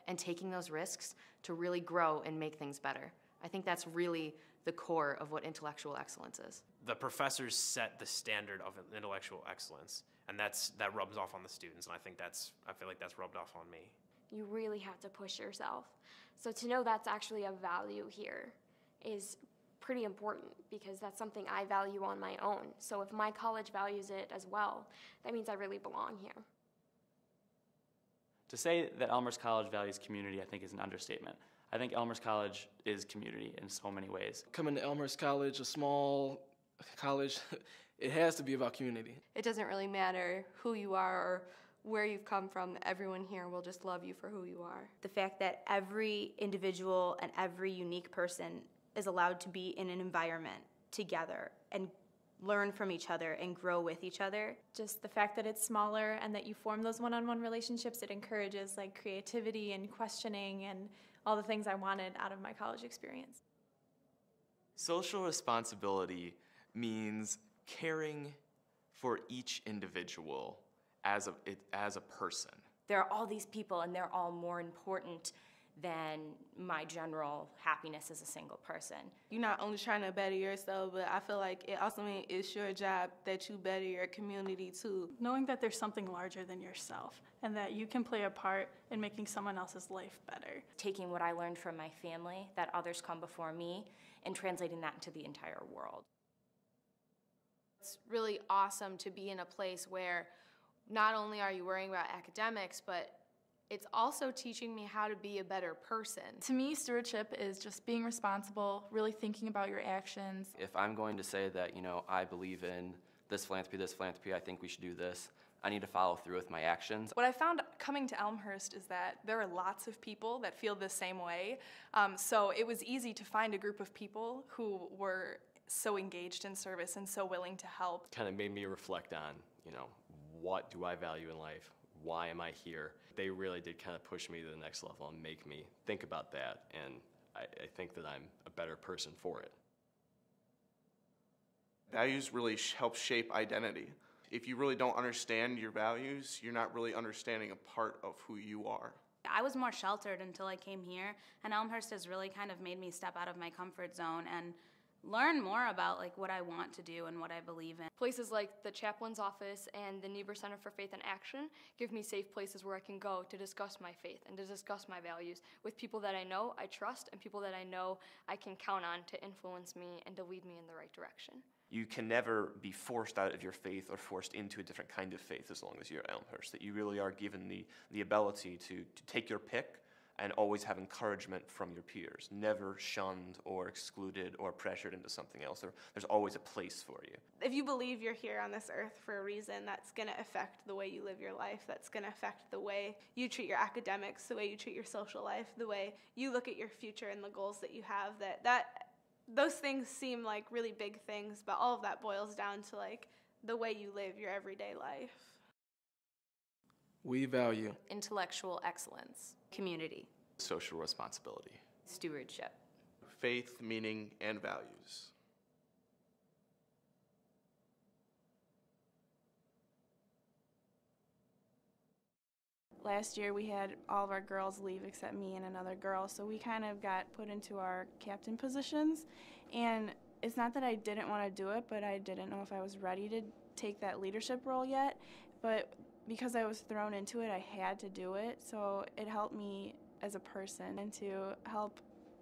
and taking those risks to really grow and make things better. I think that's really the core of what intellectual excellence is. The professors set the standard of intellectual excellence, and that rubs off on the students, and I feel like that's rubbed off on me. You really have to push yourself. So to know that's actually a value here is pretty important, because that's something I value on my own. So if my college values it as well, that means I really belong here. To say that Elmhurst College values community, I think, is an understatement. I think Elmhurst College is community in so many ways. Coming to Elmhurst College, a small college, it has to be about community. It doesn't really matter who you are or where you've come from. Everyone here will just love you for who you are. The fact that every individual and every unique person is allowed to be in an environment together and learn from each other and grow with each other. Just the fact that it's smaller and that you form those one-on-one relationships, it encourages like creativity and questioning and all the things I wanted out of my college experience. Social responsibility means caring for each individual as a person. There are all these people, and they're all more important than my general happiness as a single person. You're not only trying to better yourself, but I feel like it also means it's your job that you better your community too. Knowing that there's something larger than yourself and that you can play a part in making someone else's life better. Taking what I learned from my family, that others come before me, and translating that into the entire world. It's really awesome to be in a place where not only are you worrying about academics, but it's also teaching me how to be a better person. To me, stewardship is just being responsible, really thinking about your actions. If I'm going to say that, I believe in this philanthropy, I think we should do this, I need to follow through with my actions. What I found coming to Elmhurst is that there are lots of people that feel the same way. So it was easy to find a group of people who were so engaged in service and so willing to help. Kind of made me reflect on, what do I value in life? Why am I here? They really did kind of push me to the next level and make me think about that, and I think that I'm a better person for it. Values really help shape identity. If you really don't understand your values, you're not really understanding a part of who you are. I was more sheltered until I came here, and Elmhurst has really kind of made me step out of my comfort zone and learn more about what I want to do and what I believe in. Places like the chaplain's office and the Niebuhr Center for Faith and Action give me safe places where I can go to discuss my faith and to discuss my values with people that I know I trust and people that I know I can count on to influence me and to lead me in the right direction. You can never be forced out of your faith or forced into a different kind of faith as long as you're at Elmhurst, that you really are given the ability to take your pick and always have encouragement from your peers, never shunned or excluded or pressured into something else. There's always a place for you. If you believe you're here on this earth for a reason, that's going to affect the way you live your life. That's going to affect the way you treat your academics, the way you treat your social life, the way you look at your future and the goals that you have. Those things seem like really big things, but all of that boils down to the way you live your everyday life. We value intellectual excellence, community, social responsibility, stewardship, faith, meaning, and values. Last year we had all of our girls leave except me and another girl, so we kind of got put into our captain positions. And it's not that I didn't want to do it, but I didn't know if I was ready to take that leadership role yet. But because I was thrown into it, I had to do it, so it helped me as a person and to help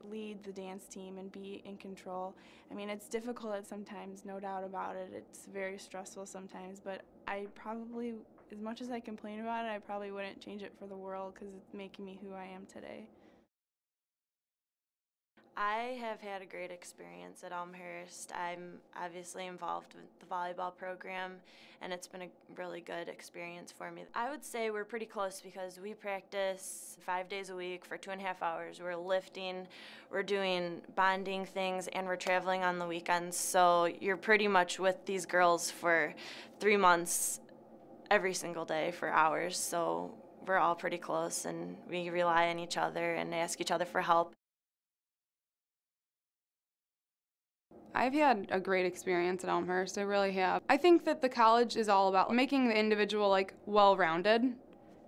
lead the dance team and be in control. I mean, it's difficult sometimes, no doubt about it. It's very stressful sometimes, but I probably, as much as I complain about it, I probably wouldn't change it for the world because it's making me who I am today. I have had a great experience at Elmhurst. I'm obviously involved with the volleyball program, and it's been a really good experience for me. I would say we're pretty close because we practice 5 days a week for 2.5 hours. We're lifting, we're doing bonding things, and we're traveling on the weekends. So you're pretty much with these girls for 3 months every single day for hours. So we're all pretty close, and we rely on each other and ask each other for help. I've had a great experience at Elmhurst, I really have. I think that the college is all about making the individual like well-rounded,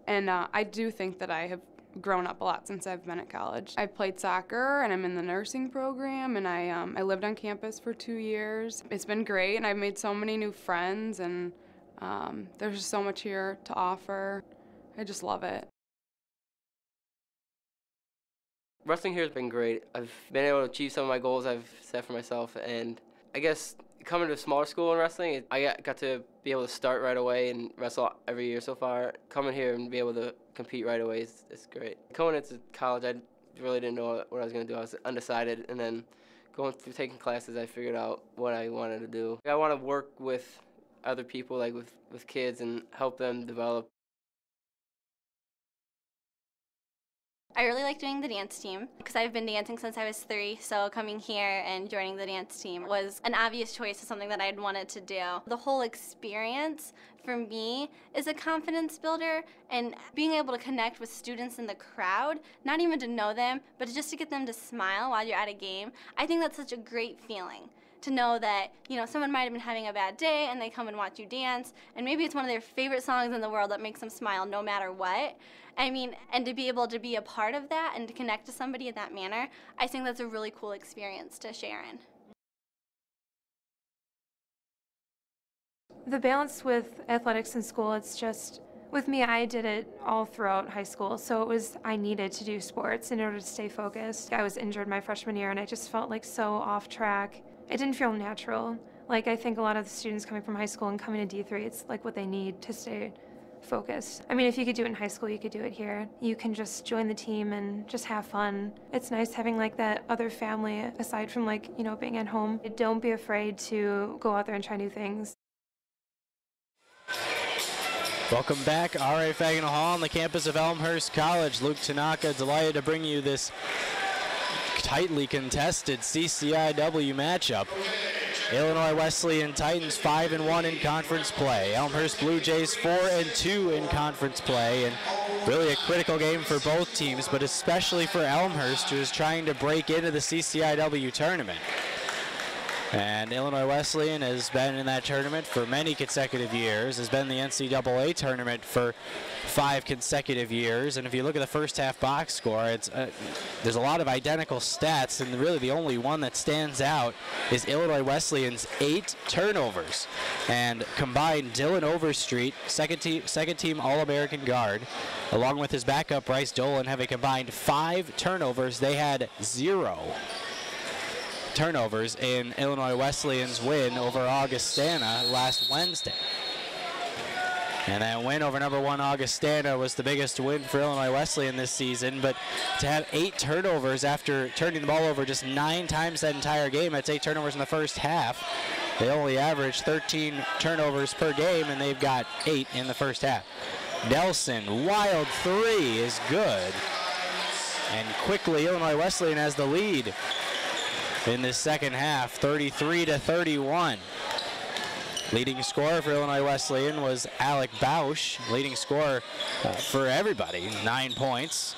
and I do think that I have grown up a lot since I've been at college. I've played soccer and I'm in the nursing program, and I lived on campus for 2 years. It's been great, and I've made so many new friends, and there's just so much here to offer. I just love it. Wrestling here has been great. I've been able to achieve some of my goals I've set for myself, and I guess coming to a smaller school in wrestling, I got to be able to start right away and wrestle every year so far. Coming here and be able to compete right away is great. Going into college, I really didn't know what I was going to do. I was undecided, and then going through taking classes, I figured out what I wanted to do. I want to work with other people, like with kids, and help them develop. I really like doing the dance team because I've been dancing since I was 3, so coming here and joining the dance team was an obvious choice of something that I'd wanted to do. The whole experience for me is a confidence builder, and being able to connect with students in the crowd, not even to know them, but just to get them to smile while you're at a game, I think that's such a great feeling. To know that, you know, someone might have been having a bad day and they come and watch you dance, and maybe it's one of their favorite songs in the world that makes them smile no matter what. I mean, and to be able to be a part of that and to connect to somebody in that manner, I think that's a really cool experience to share in. The balance with athletics in school, it's just, with me, I did it all throughout high school, so I needed to do sports in order to stay focused. I was injured my freshman year, and I just felt like so off track. It didn't feel natural. Like, I think a lot of the students coming from high school and coming to D3, it's like what they need to stay focused. I mean, if you could do it in high school, you could do it here. You can just join the team and just have fun. It's nice having like that other family aside from like, you know, being at home. Don't be afraid to go out there and try new things. Welcome back, R.A. Faginal Hall on the campus of Elmhurst College. Luke Tanaka delighted to bring you this tightly contested CCIW matchup. Illinois Wesleyan Titans 5-1 in conference play. Elmhurst Blue Jays 4-2 in conference play, and really a critical game for both teams, but especially for Elmhurst, who is trying to break into the CCIW tournament. And Illinois Wesleyan has been in that tournament for many consecutive years, has been in the NCAA tournament for 5 consecutive years. And if you look at the first half box score, it's there's a lot of identical stats, and really the only one that stands out is Illinois Wesleyan's 8 turnovers. And combined, Dylan Overstreet, second team All-American guard, along with his backup Bryce Dolan, have a combined 5 turnovers. They had 0 turnovers in Illinois Wesleyan's win over Augustana last Wednesday. And that win over number 1 Augustana was the biggest win for Illinois Wesleyan this season, but to have 8 turnovers after turning the ball over just 9 times that entire game, that's 8 turnovers in the first half. They only average 13 turnovers per game, and they've got 8 in the first half. Nelson, wild 3 is good. And quickly, Illinois Wesleyan has the lead in this second half, 33-31. Leading scorer for Illinois Wesleyan was Alec Bausch, leading scorer for everybody, 9 points.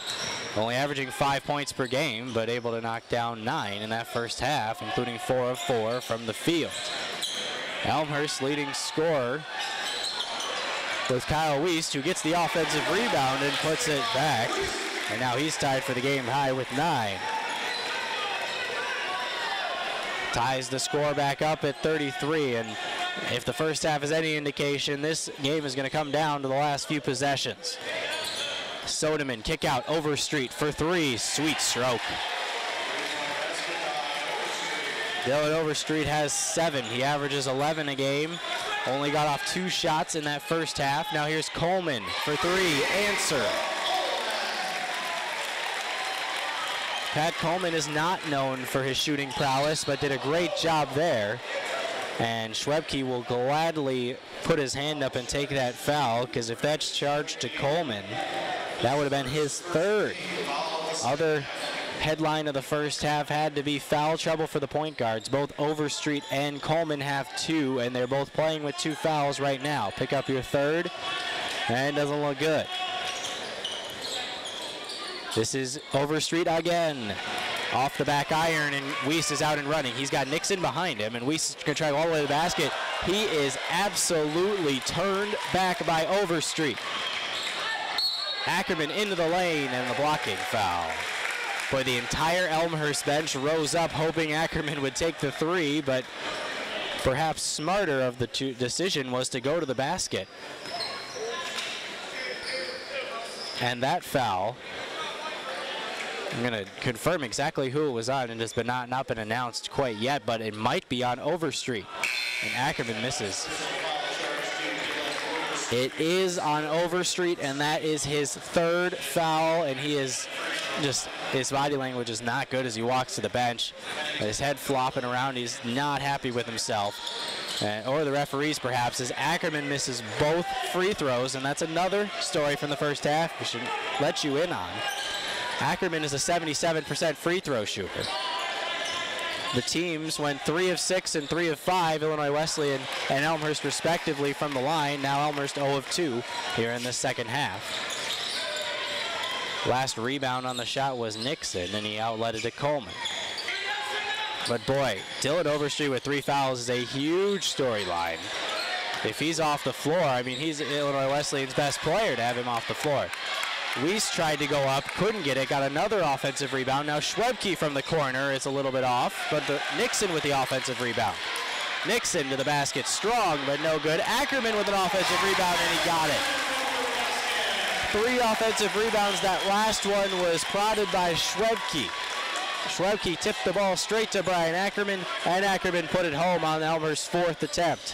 Only averaging 5 points per game, but able to knock down 9 in that first half, including 4 of 4 from the field. Elmhurst leading scorer was Kyle Wiest, who gets the offensive rebound and puts it back. And now he's tied for the game high with 9. Ties the score back up at 33, and if the first half is any indication, this game is going to come down to the last few possessions. Soderman kick out Overstreet for 3, sweet stroke. Dylan Overstreet has 7. He averages 11 a game. Only got off 2 shots in that first half. Now here's Coleman for 3. Answer. Pat Coleman is not known for his shooting prowess, but did a great job there. And Schwebke will gladly put his hand up and take that foul, because if that's charged to Coleman, that would have been his 3rd. Other headline of the first half had to be foul trouble for the point guards. Both Overstreet and Coleman have 2, and they're both playing with 2 fouls right now. Pick up your 3rd, and it doesn't look good. This is Overstreet again. Off the back iron, and Weiss is out and running. He's got Nixon behind him, and Weiss is going to try all the way to the basket. He is absolutely turned back by Overstreet. Ackerman into the lane, and the blocking foul. Boy, the entire Elmhurst bench rose up hoping Ackerman would take the 3, but perhaps smarter of the decision was to go to the basket. And that foul, I'm going to confirm exactly who it was on. It has not been announced quite yet, but it might be on Overstreet. And Ackerman misses. It is on Overstreet, and that is his 3rd foul, and he is just, his body language is not good as he walks to the bench. His head flopping around. He's not happy with himself. Or the referees, perhaps, as Ackerman misses both free throws, and that's another story from the first half we should let you in on. Ackerman is a 77% free throw shooter. The teams went 3 of 6 and 3 of 5, Illinois Wesleyan and Elmhurst respectively from the line. Now Elmhurst 0 of 2 here in the second half. Last rebound on the shot was Nixon, and he outlet it to Coleman. But boy, Dylan Overstreet with 3 fouls is a huge storyline. If he's off the floor, I mean, he's Illinois Wesleyan's best player to have him off the floor. Weiss tried to go up, couldn't get it, got another offensive rebound. Now Schwebke from the corner is a little bit off, but Nixon with the offensive rebound. Nixon to the basket, strong but no good. Ackerman with an offensive rebound, and he got it. 3 offensive rebounds. That last one was prodded by Schwebke. Schwebke tipped the ball straight to Brian Ackerman, and Ackerman put it home on Elmhurst's 4th attempt.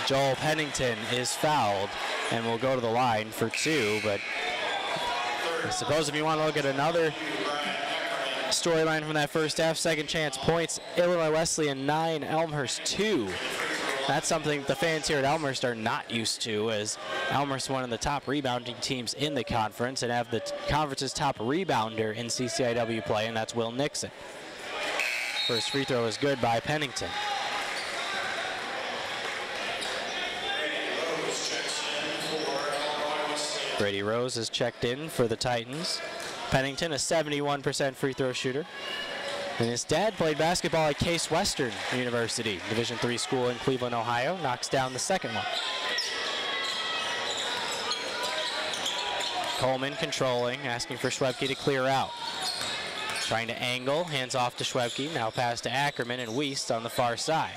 Joel Pennington is fouled and will go to the line for 2, but I suppose if you want to look at another storyline from that first half, second chance points, Illinois Wesleyan 9, Elmhurst 2. That's something the fans here at Elmhurst are not used to, as Elmhurst one of the top rebounding teams in the conference and have the conference's top rebounder in CCIW play, and that's Will Nixon. First free throw is good by Pennington. Brady Rose is checked in for the Titans. Pennington, a 71% free throw shooter. And his dad played basketball at Case Western University, Division III school in Cleveland, Ohio. Knocks down the second one. Coleman controlling, asking for Schwebke to clear out. Trying to angle, hands off to Schwebke. Now pass to Ackerman and Weiss on the far side.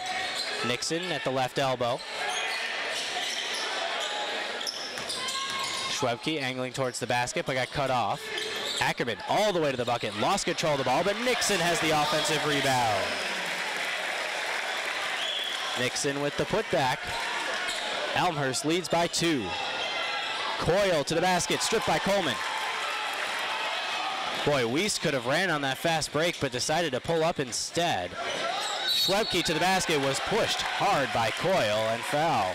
Nixon at the left elbow. Schwebke angling towards the basket, but got cut off. Ackerman all the way to the bucket, lost control of the ball, but Nixon has the offensive rebound. Nixon with the putback. Elmhurst leads by 2. Coyle to the basket, stripped by Coleman. Boy, Weiss could have ran on that fast break, but decided to pull up instead. Schwebke to the basket, was pushed hard by Coyle and foul.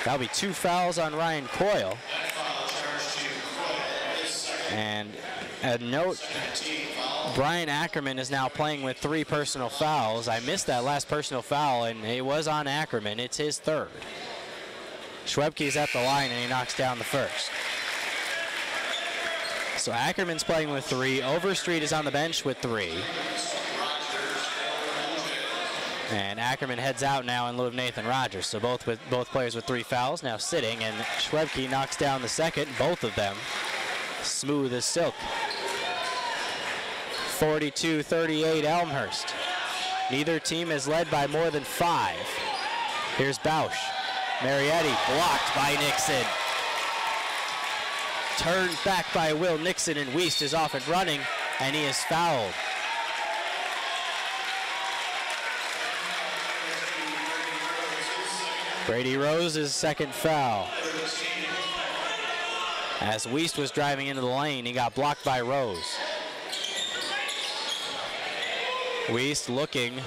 That'll be 2 fouls on Ryan Coyle. And a note, Brian Ackerman is now playing with 3 personal fouls. I missed that last personal foul, and it was on Ackerman. It's his 3rd. Schwebke's at the line, and he knocks down the first. So Ackerman's playing with 3. Overstreet is on the bench with 3. And Ackerman heads out now in lieu of Nathan Rogers. So both players with 3 fouls now sitting, and Schwebke knocks down the second, both of them smooth as silk. 42-38 Elmhurst. Neither team is led by more than 5. Here's Bausch. Marietti blocked by Nixon. Turned back by Will Nixon, and Weiss is off and running. and he is fouled. Brady Rose's second foul. As Wiest was driving into the lane, he got blocked by Rose. Wiest looking,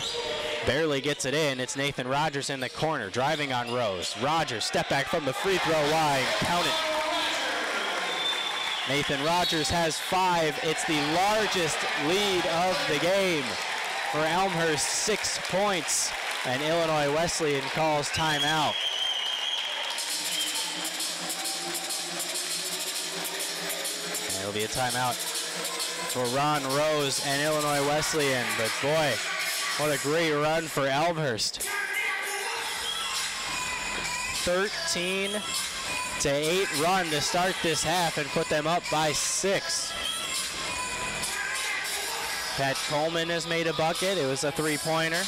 barely gets it in. It's Nathan Rogers in the corner, driving on Rose. Rogers, step back from the free throw line, count it. Nathan Rogers has 5. It's the largest lead of the game for Elmhurst, 6 points. And Illinois Wesleyan calls timeout. And it'll be a timeout for Ron Rose and Illinois Wesleyan. But boy, what a great run for Elmhurst. 13-8 run to start this half and put them up by 6. Pat Coleman has made a bucket. It was a 3-pointer.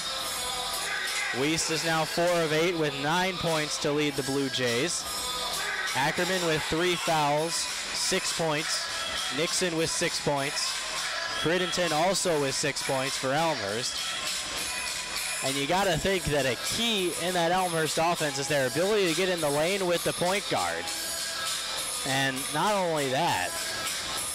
Wiest is now 4 of 8 with 9 points to lead the Blue Jays. Ackerman with 3 fouls, 6 points. Nixon with 6 points. Crittenden also with 6 points for Elmhurst. And you got to think that a key in that Elmhurst offense is their ability to get in the lane with the point guard. And not only that,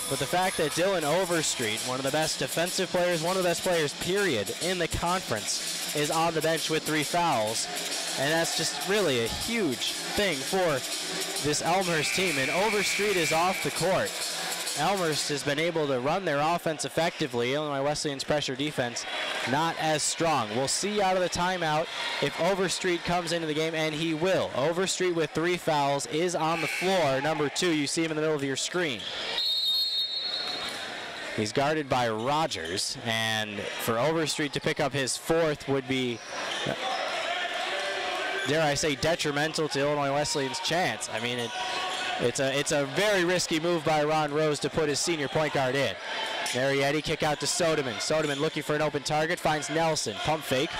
but the fact that Dylan Overstreet, one of the best defensive players, one of the best players, period, in the conference, is on the bench with 3 fouls. And that's just really a huge thing for this Elmhurst team. And Overstreet is off the court. Elmhurst has been able to run their offense effectively. Illinois Wesleyan's pressure defense not as strong. We'll see out of the timeout if Overstreet comes into the game, and he will. Overstreet with 3 fouls is on the floor. Number 2, you see him in the middle of your screen. He's guarded by Rogers, and for Overstreet to pick up his 4th would be, dare I say, detrimental to Illinois Wesleyan's chance. I mean, it's a very risky move by Ron Rose to put his senior point guard in. Marietti kick out to Sodeman. Sodeman looking for an open target, finds Nelson. Pump fake,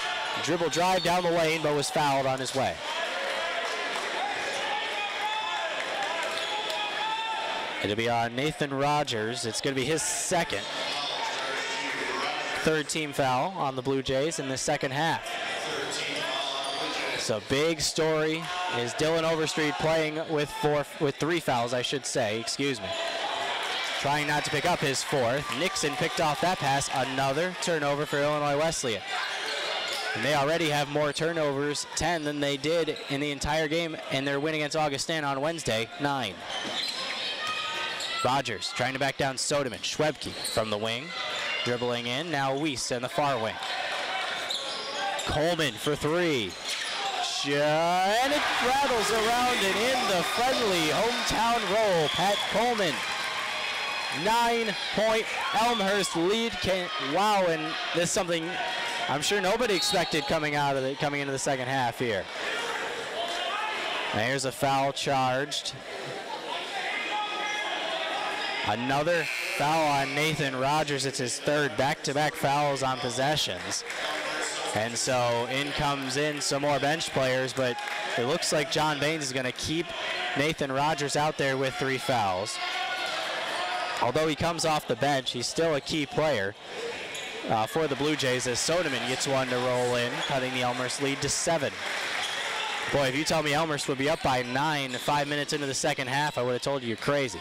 dribble drive down the lane, but was fouled on his way. It'll be on Nathan Rogers. It's going to be his 2nd. 3rd team foul on the Blue Jays in the second half. So big story is Dylan Overstreet playing with 3 fouls, I should say, excuse me. Trying not to pick up his 4th. Nixon picked off that pass. Another turnover for Illinois Wesleyan. And they already have more turnovers, 10, than they did in the entire game in their win against Augustana on Wednesday, 9. Rogers trying to back down Sodeman. Schwebke from the wing, dribbling in. Now Wiest in the far wing. Coleman for 3. And it rattles around and in the friendly hometown roll. Pat Coleman. 9-point Elmhurst lead. Wow, and this is something I'm sure nobody expected coming into the second half here. Now here's a foul charged. Another foul on Nathan Rogers. It's his 3rd back-to-back fouls on possessions. And so in comes some more bench players, but it looks like John Baines is going to keep Nathan Rogers out there with 3 fouls. Although he comes off the bench, he's still a key player for the Blue Jays as Sodeman gets one to roll in, cutting the Elmhurst lead to 7. Boy, if you tell me Elmhurst would be up by 9 5 minutes into the second half, I would have told you you're crazy.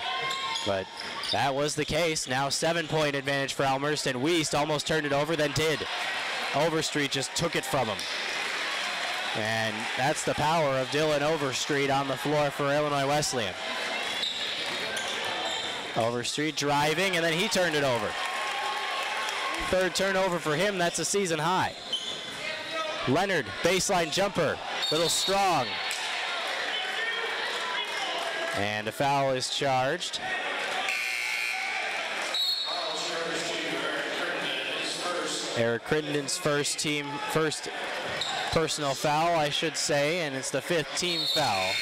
But that was the case. Now 7-point advantage for Elmhurst, and Wiest almost turned it over, then did. Overstreet just took it from him. And that's the power of Dylan Overstreet on the floor for Illinois Wesleyan. Overstreet driving, and then he turned it over. 3rd turnover for him, that's a season high. Leonard, baseline jumper, little strong. And a foul is charged. Eric Crittenden's first personal foul, I should say, and it's the 5th team foul.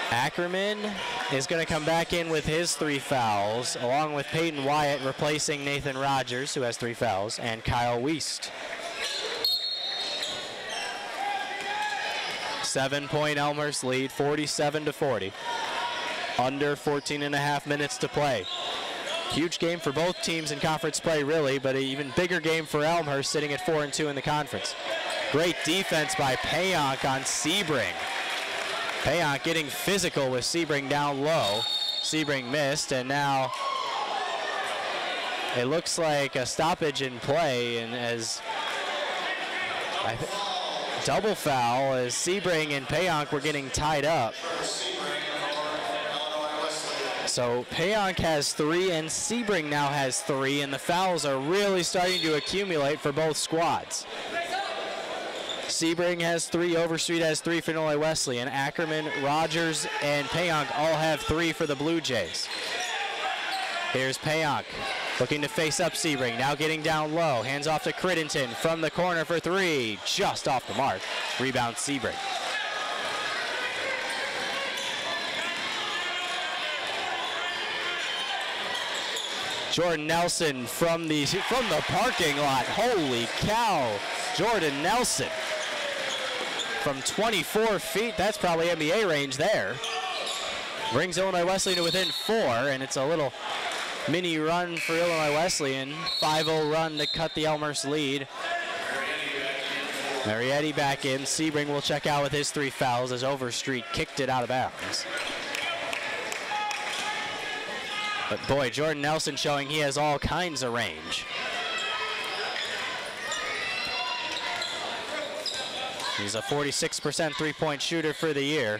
Ackerman is going to come back in with his 3 fouls, along with Peyton Wyatt replacing Nathan Rogers, who has 3 fouls, and Kyle Wiest. 7-point Elmhurst lead, 47-40. Under 14.5 minutes to play. Huge game for both teams in conference play, really, but an even bigger game for Elmhurst, sitting at 4-2 in the conference. Great defense by Payonk on Sebring. Payonk getting physical with Sebring down low. Sebring missed, and now it looks like a stoppage in play, and as double foul as Sebring and Payonk were getting tied up. So Payonk has 3 and Sebring now has 3, and the fouls are really starting to accumulate for both squads. Sebring has 3, Overstreet has 3 for Illinois Wesleyan. Ackerman, Rogers, and Payonk all have 3 for the Blue Jays. Here's Payonk looking to face up Sebring, now getting down low. Hands off to Crittenden from the corner for 3, just off the mark. Rebound Sebring. Jordan Nelson from the parking lot. Holy cow, Jordan Nelson. From 24 feet, that's probably NBA range there. Brings Illinois Wesleyan to within 4, and it's a little mini run for Illinois Wesleyan. 5-0 run to cut the Elmhurst lead. Marietti back in. Sebring will check out with his 3 fouls as Overstreet kicked it out of bounds. But boy, Jordan Nelson showing he has all kinds of range. He's a 46% three-point shooter for the year.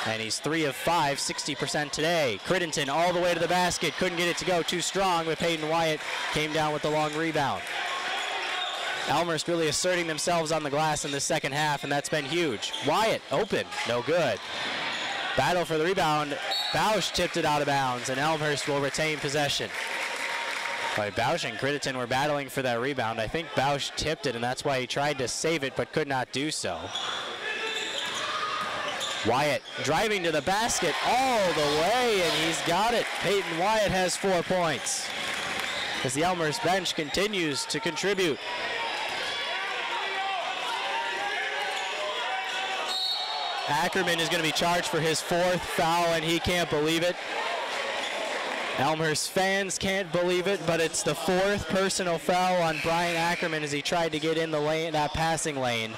And he's 3 of 5, 60% today. Crittenden all the way to the basket. Couldn't get it to go too strong, but Peyton Wyatt came down with the long rebound. Elmhurst really asserting themselves on the glass in the second half, and that's been huge. Wyatt open, no good. Battle for the rebound. Bausch tipped it out of bounds, and Elmhurst will retain possession. Bausch and Crittenden were battling for that rebound. I think Bausch tipped it, and that's why he tried to save it, but could not do so. Wyatt driving to the basket all the way, and he's got it. Peyton Wyatt has 4 points as the Elmhurst bench continues to contribute. Ackerman is going to be charged for his 4th foul, and he can't believe it. Elmhurst fans can't believe it, but it's the 4th personal foul on Brian Ackerman as he tried to get in the lane, that passing lane.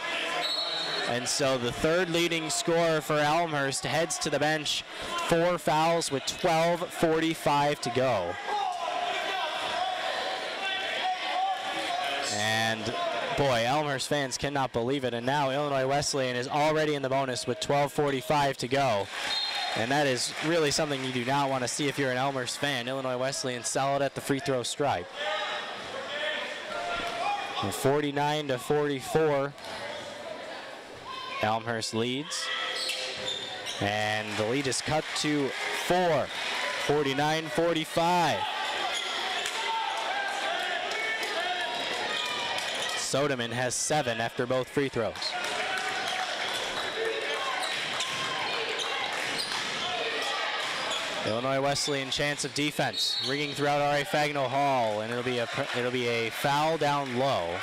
And so the 3rd leading scorer for Elmhurst heads to the bench. 4 fouls with 12:45 to go. And boy, Elmhurst fans cannot believe it. And now Illinois Wesleyan is already in the bonus with 12:45 to go. And that is really something you do not want to see if you're an Elmhurst fan. Illinois Wesleyan solid at the free throw stripe. 49-44. Elmhurst leads. And the lead is cut to 4. 49-45. Soderman has 7 after both free throws. Illinois Wesleyan chance of defense, ringing throughout R.A. Fagnall Hall, and it'll be a foul down low.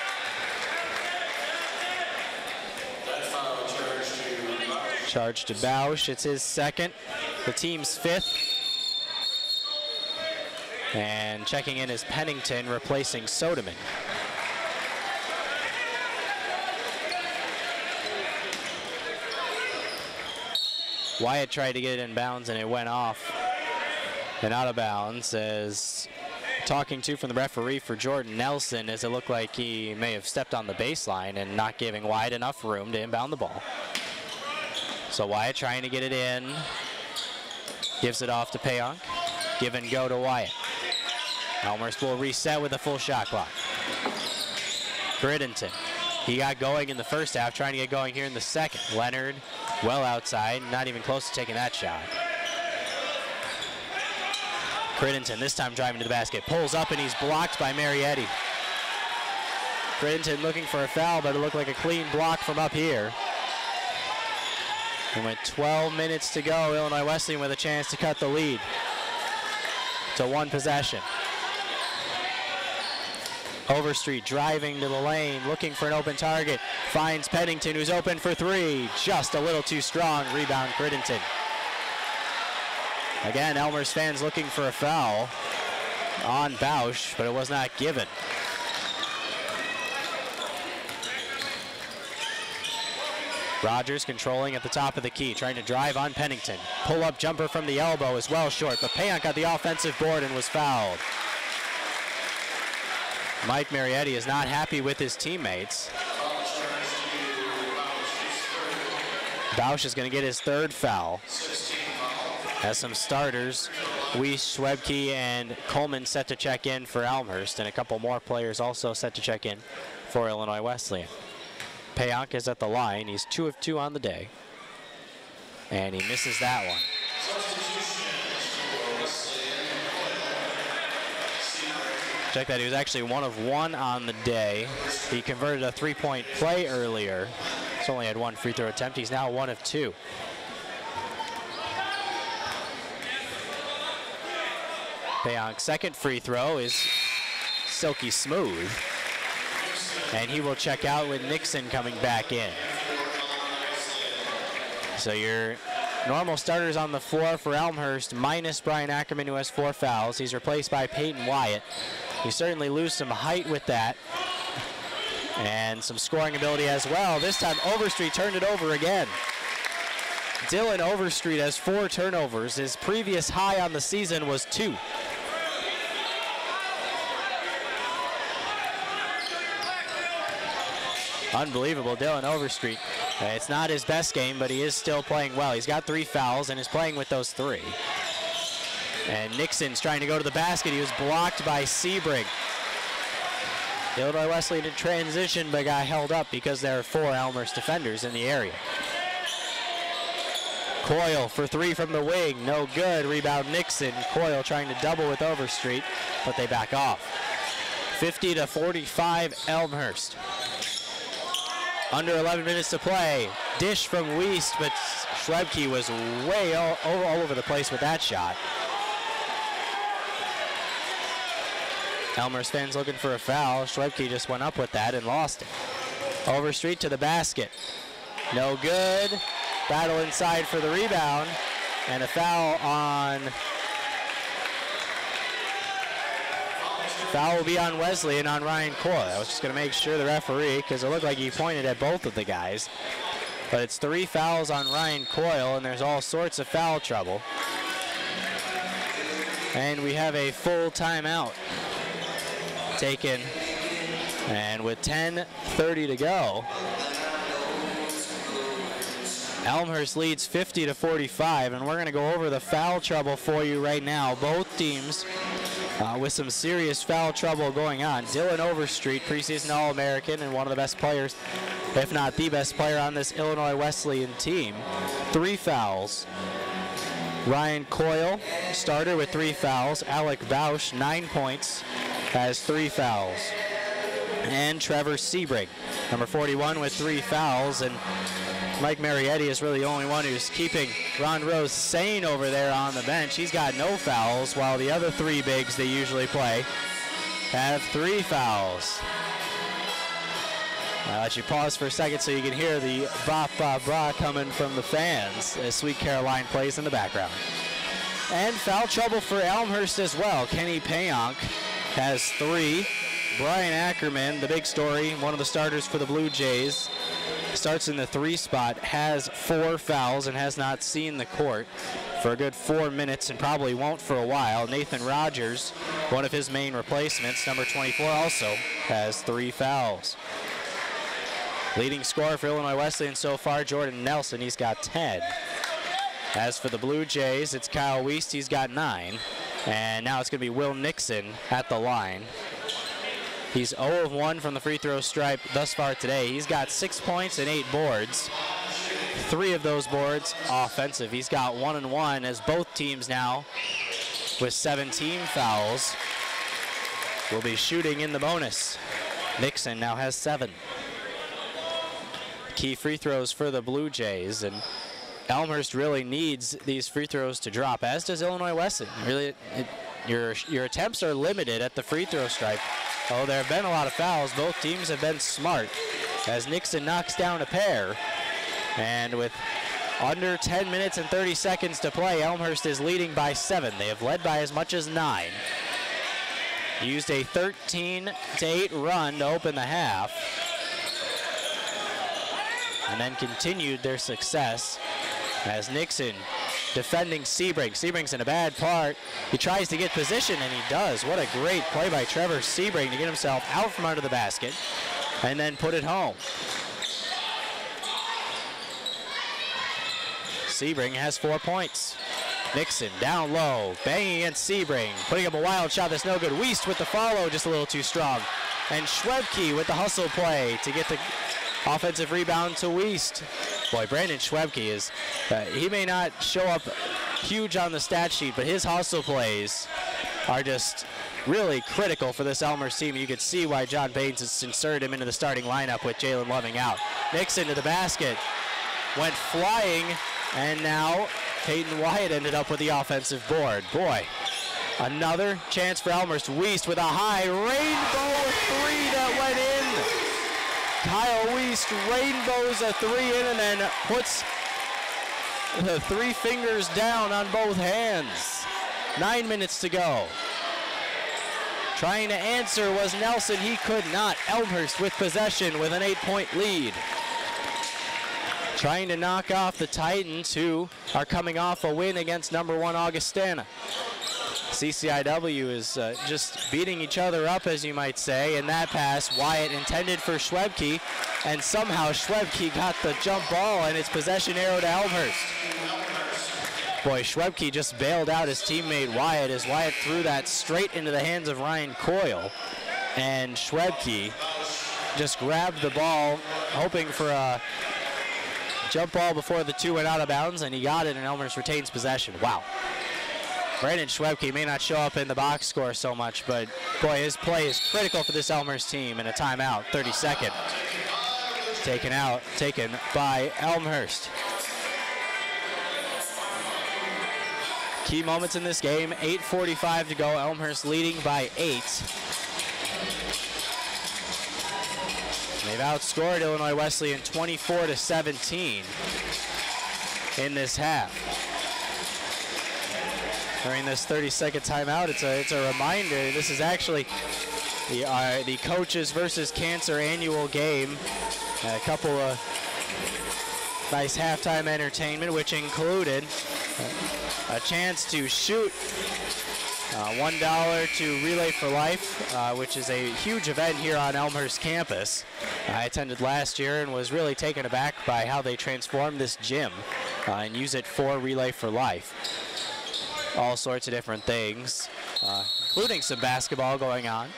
Charge to Bausch. It's his 2nd, the team's 5th. And checking in is Pennington, replacing Soderman. Wyatt tried to get it in bounds, and it went off and out of bounds, as talking to from the referee for Jordan Nelson, as it looked like he may have stepped on the baseline and not giving Wyatt enough room to inbound the ball. So Wyatt trying to get it in, gives it off to Payonk. Give and go to Wyatt. Elmhurst will reset with a full shot clock. Crittenden, he got going in the first half, trying to get going here in the second. Leonard, well outside, not even close to taking that shot. Crittenden this time driving to the basket, pulls up, and he's blocked by Marietti. Crittenden looking for a foul, but it looked like a clean block from up here. And with 12 minutes to go, Illinois Wesleyan with a chance to cut the lead to 1 possession. Overstreet driving to the lane, looking for an open target. Finds Pennington, who's open for 3. Just a little too strong. Rebound Crittenden. Again, Elmhurst fans looking for a foul on Bausch, but it was not given. Rogers controlling at the top of the key, trying to drive on Pennington. Pull-up jumper from the elbow is well short, but Payank got the offensive board and was fouled. Mike Marietti is not happy with his teammates. Bausch is going to get his third foul. As some starters, Weiss, Schwebke, and Coleman set to check in for Elmhurst, and a couple more players also set to check in for Illinois Wesleyan. Payank is at the line. He's 2 of 2 on the day, and he misses that one. Check that, he was actually 1 of 1 on the day. He converted a 3-point play earlier. He's only had 1 free throw attempt. He's now 1 of 2. Payank's second free throw is silky smooth, and he will check out with Nixon coming back in. So your normal starters on the floor for Elmhurst, minus Brian Ackerman, who has 4 fouls. He's replaced by Peyton Wyatt. You certainly lose some height with that, and some scoring ability as well. This time Overstreet turned it over again. Dylan Overstreet has 4 turnovers. His previous high on the season was 2. Unbelievable, Dylan Overstreet. It's not his best game, but he is still playing well. He's got 3 fouls and is playing with those 3. And Nixon's trying to go to the basket. He was blocked by Sebring. Illinois Wesleyan in transition, but got held up because there are 4 Elmhurst defenders in the area. Coyle for 3 from the wing, no good. Rebound Nixon. Coyle trying to double with Overstreet, but they back off. 50-45 Elmhurst. Under 11 minutes to play. Dish from Weiss, but Schwebke was way all over the place with that shot. Elmhurst fans looking for a foul. Schwebke just went up with that and lost it. Overstreet to the basket. No good. Battle inside for the rebound. And a foul on... Foul will be on Wesleyan on Ryan Coyle. I was just going to make sure the referee, because it looked like he pointed at both of the guys. But it's 3 fouls on Ryan Coyle, and there's all sorts of foul trouble. And we have a full timeout taken. And with 10:30 to go, Elmhurst leads 50-45, and we're going to go over the foul trouble for you right now. Both teams with some serious foul trouble going on. Dylan Overstreet, preseason All-American and one of the best players, if not the best player on this Illinois Wesleyan team. 3 fouls. Ryan Coyle, starter with 3 fouls. Alec Bausch, 9 points, has 3 fouls. And Trevor Sebring, number 41, with 3 fouls. And Mike Marietti is really the only one who's keeping Ron Rose sane over there on the bench. He's got no fouls, while the other 3 bigs they usually play have 3 fouls. I'll let you pause for a second so you can hear the bop, bop, bop coming from the fans as Sweet Caroline plays in the background. And foul trouble for Elmhurst as well. Kenny Payank has 3. Brian Ackerman, the big story, one of the starters for the Blue Jays, starts in the 3 spot, has 4 fouls and has not seen the court for a good 4 minutes and probably won't for a while. Nathan Rogers, one of his main replacements, number 24, also has 3 fouls. Leading scorer for Illinois Wesleyan so far, Jordan Nelson, he's got 10. As for the Blue Jays, it's Kyle Weiss, he's got 9. And now it's going to be Will Nixon at the line. He's 0 of 1 from the free throw stripe thus far today. He's got 6 points and 8 boards. 3 of those boards offensive. He's got 1 and 1 as both teams now with 17 fouls will be shooting in the bonus. Nixon now has 7. Key free throws for the Blue Jays, and Elmhurst really needs these free throws to drop, as does Illinois Wesleyan. Really, your attempts are limited at the free throw stripe. Oh, there have been a lot of fouls. Both teams have been smart as Nixon knocks down a pair. And with Under 10 minutes and 30 seconds to play. Elmhurst is leading by 7. They have led by as much as 9. Used a 13-8 run to open the half. And then continued their success as Nixon defending Sebring. Sebring's in a bad part. He tries to get position, and he does. What a great play by Trevor Sebring to get himself out from under the basket and then put it home. Sebring has 4 points. Nixon down low, banging against Sebring, putting up a wild shot that's no good. Wiest with the follow, just a little too strong. And Schwebke with the hustle play to get the offensive rebound to Wiest. Boy, Brandon Schwebke is, he may not show up huge on the stat sheet, but his hustle plays are just really critical for this Elmhurst team. You can see why John Baines has inserted him into the starting lineup with Jalen Loving out. Nixon to the basket, went flying, and now Peyton Wyatt ended up with the offensive board. Boy, another chance for Elmhurst. Wiest with a high rainbow three that went in. Kyle Wiest rainbows a three in and then puts the 3 fingers down on both hands. 9 minutes to go. Trying to answer was Nelson. He could not. Elmhurst with possession with an 8-point lead. Trying to knock off the Titans, who are coming off a win against number 1 Augustana. CCIW is just beating each other up, as you might say, and that pass Wyatt intended for Schwebke, and somehow Schwebke got the jump ball, and it's possession arrow to Elmhurst. Boy, Schwebke just bailed out his teammate Wyatt as Wyatt threw that straight into the hands of Ryan Coyle, and Schwebke just grabbed the ball, hoping for a jump ball before the 2 went out of bounds, and he got it, and Elmhurst retains possession. Wow. Brandon Schwebke may not show up in the box score so much, but boy, his play is critical for this Elmhurst team. In a timeout, 32nd. Taken by Elmhurst. Key moments in this game, 8:45 to go. Elmhurst leading by 8. They've outscored Illinois Wesleyan 24-17 in this half. During this 30-second timeout, it's a reminder. This is actually the Coaches versus Cancer annual game. A couple of nice halftime entertainment, which included a chance to shoot $1 to Relay for Life, which is a huge event here on Elmhurst campus. I attended last year and was really taken aback by how they transformed this gym and use it for Relay for Life. All sorts of different things, including some basketball going on.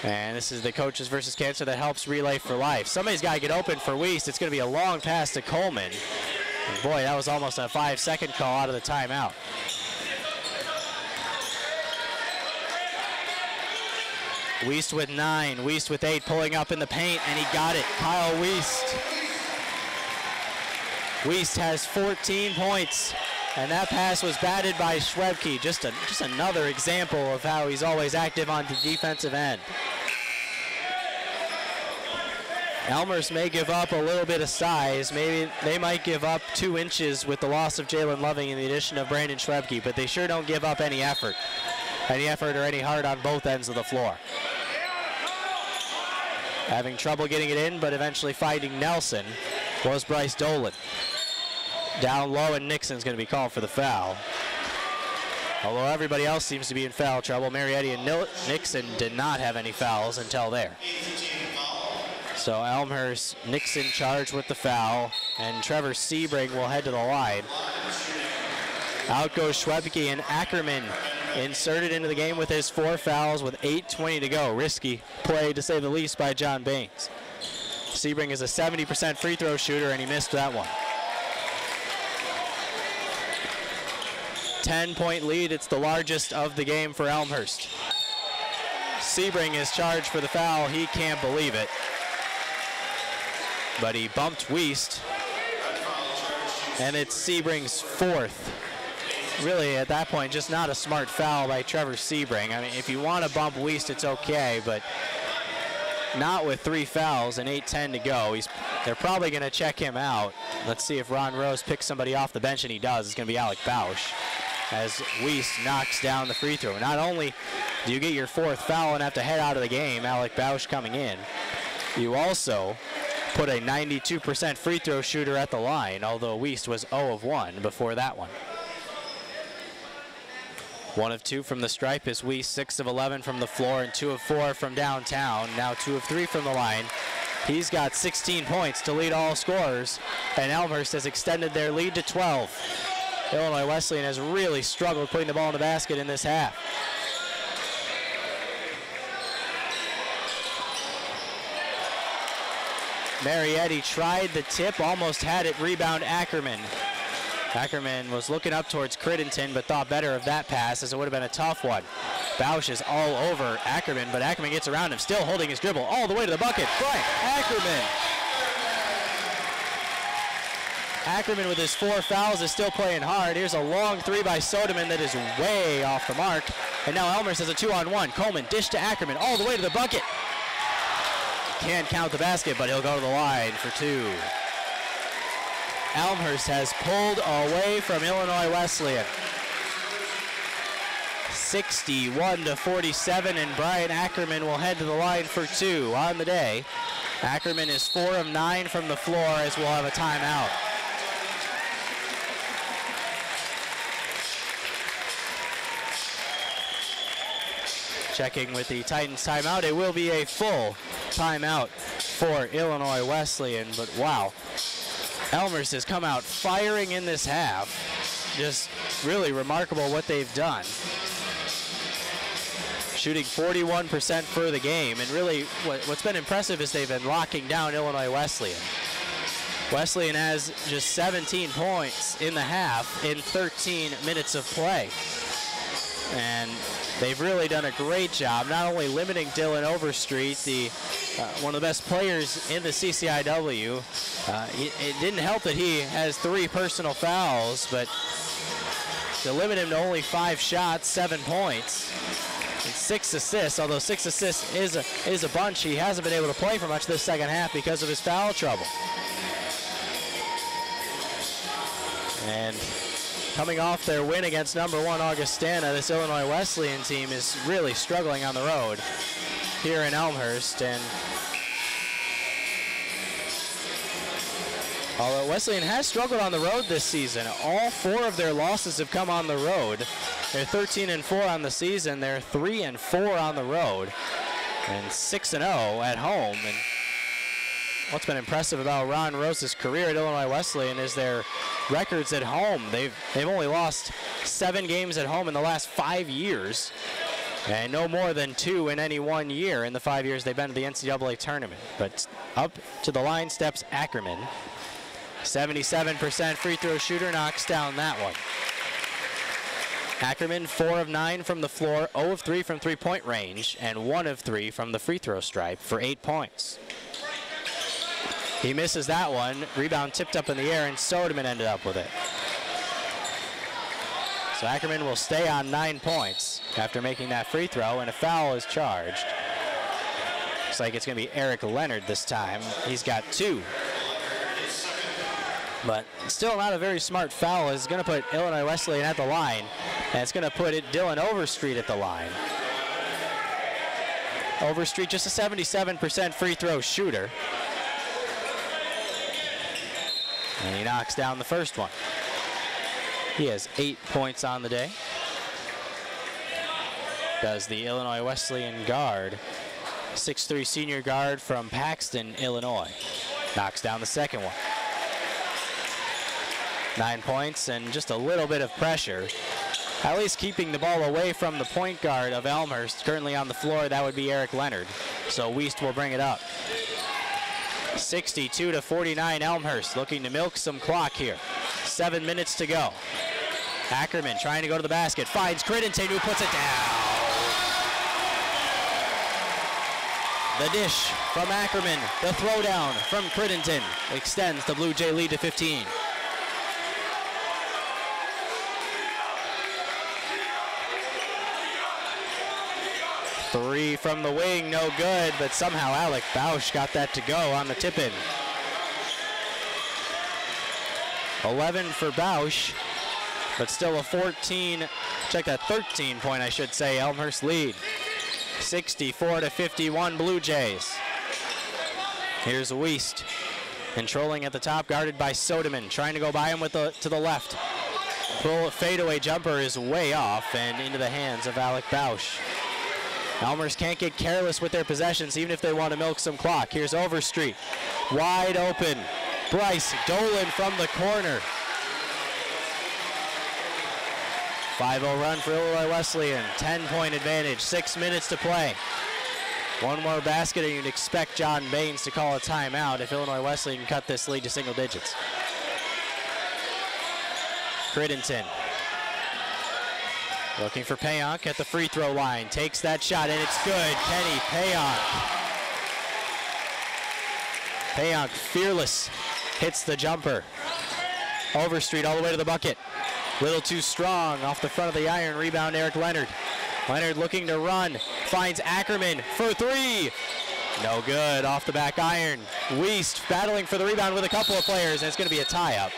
And this is the Coaches versus Cancer that helps Relay for Life. Somebody's got to get open for Wiest. It's going to be a long pass to Coleman. And boy, that was almost a 5-second call out of the timeout. Wiest with 9, Wiest with 8, pulling up in the paint, and he got it. Kyle Wiest. Wiest has 14 points. And that pass was batted by Schwebke. Just another example of how he's always active on the defensive end. Elmhurst may give up a little bit of size. Maybe they might give up 2 inches with the loss of Jalen Loving and the addition of Brandon Schwebke, but they sure don't give up any effort or any heart on both ends of the floor. Having trouble getting it in, but eventually finding Nelson was Bryce Dolan. Down low, and Nixon's going to be called for the foul. Although everybody else seems to be in foul trouble, Marietti and Nixon did not have any fouls until there. So Elmhurst, Nixon charged with the foul, and Trevor Sebring will head to the line. Out goes Schwebke, and Ackerman inserted into the game with his 4 fouls with 8:20 to go. Risky play, to say the least, by John Baines. Sebring is a 70% free throw shooter, and he missed that one. 10-point lead. It's the largest of the game for Elmhurst. Sebring is charged for the foul. He can't believe it. But he bumped Wiest. And it's Sebring's 4th. Really, at that point, just not a smart foul by Trevor Sebring. I mean, if you want to bump Wiest, it's okay, but not with 3 fouls and 8:10 to go. They're probably going to check him out. Let's see if Ron Rose picks somebody off the bench, and he does. It's going to be Alec Bausch as Wiest knocks down the free throw. Not only do you get your 4th foul and have to head out of the game, Alec Bausch coming in, you also put a 92% free throw shooter at the line, although Wiest was 0 of 1 before that one. 1 of 2 from the stripe is Wiest, 6 of 11 from the floor, and 2 of 4 from downtown. Now 2 of 3 from the line. He's got 16 points to lead all scorers, and Elmhurst has extended their lead to 12. Illinois Wesleyan has really struggled putting the ball in the basket in this half. Marietti tried the tip, almost had it, rebound Ackerman. Ackerman was looking up towards Crittenton, but thought better of that pass, as it would have been a tough one. Bausch is all over Ackerman, but Ackerman gets around him, still holding his dribble all the way to the bucket. Frank Ackerman. Ackerman with his 4 fouls is still playing hard. Here's a long 3 by Soderman that is way off the mark. And now Elmhurst has a 2-on-1. Coleman dish to Ackerman all the way to the bucket. Can't count the basket, but he'll go to the line for 2. Elmhurst has pulled away from Illinois Wesleyan. 61-47, and Brian Ackerman will head to the line for 2 on the day. Ackerman is 4 of 9 from the floor, as we'll have a timeout. Checking with the Titans timeout, it will be a full timeout for Illinois Wesleyan, but wow. Elmhurst has come out firing in this half. Just really remarkable what they've done. Shooting 41% for the game, and really what's been impressive is they've been locking down Illinois Wesleyan. Wesleyan has just 17 points in the half in 13 minutes of play. And they've really done a great job, not only limiting Dylan Overstreet, one of the best players in the CCIW. It didn't help that he has 3 personal fouls, but to limit him to only 5 shots, 7 points, and 6 assists. Although 6 assists is a bunch, he hasn't been able to play for much this second half because of his foul trouble. And coming off their win against number 1 Augustana, this Illinois Wesleyan team is really struggling on the road here in Elmhurst. And although Wesleyan has struggled on the road this season, all 4 of their losses have come on the road. They're 13-4 on the season. They're 3-4 on the road, and 6-0 at home. And what's been impressive about Ron Rose's career at Illinois Wesleyan is their records at home. They've only lost 7 games at home in the last 5 years, and no more than 2 in any 1 year in the 5 years they've been to the NCAA tournament. But up to the line steps Ackerman. 77% free throw shooter, knocks down that one. Ackerman 4 of 9 from the floor, 0 of 3 from three-point range, and 1 of 3 from the free throw stripe for 8 points. He misses that one. Rebound tipped up in the air, and Soderman ended up with it. So Ackerman will stay on 9 points after making that free throw, and a foul is charged. Looks like it's going to be Eric Leonard this time. He's got 2. But still not a very smart foul. It's going to put Illinois Wesleyan at the line, and it's going to put Dylan Overstreet at the line. Overstreet just a 77% free throw shooter. And he knocks down the first one. He has 8 points on the day. Does the Illinois Wesleyan guard. 6'3" senior guard from Paxton, Illinois. Knocks down the second one. 9 points and just a little bit of pressure. At least keeping the ball away from the point guard of Elmhurst. Currently on the floor, that would be Eric Leonard. So Wiest will bring it up. 62-49 Elmhurst, looking to milk some clock here. 7 minutes to go. Ackerman trying to go to the basket, finds Crittenton, who puts it down. The dish from Ackerman, the throwdown from Crittenton extends the Blue Jay lead to 15. Three from the wing, no good, but somehow Alec Bausch got that to go on the tip-in. 11 for Bausch, but still a 13 point, I should say, Elmhurst lead. 64-51 Blue Jays. Here's Wiest, controlling at the top, guarded by Sodeman, trying to go by him with to the left. Fadeaway jumper is way off and into the hands of Alec Bausch. Elmhurst can't get careless with their possessions, even if they want to milk some clock. Here's Overstreet, wide open. Bryce Dolan from the corner. 5-0 run for Illinois Wesleyan, 10-point advantage, 6 minutes to play. One more basket and you'd expect John Baines to call a timeout if Illinois Wesleyan can cut this lead to single digits. Crittenden looking for Payonk at the free throw line, takes that shot and it's good. Kenny Payonk fearless, hits the jumper. Overstreet all the way to the bucket. Little too strong off the front of the iron, rebound Eric Leonard. Leonard looking to run, finds Ackerman for three. No good, off the back iron. Wiest battling for the rebound with a couple of players, and it's going to be a tie-up.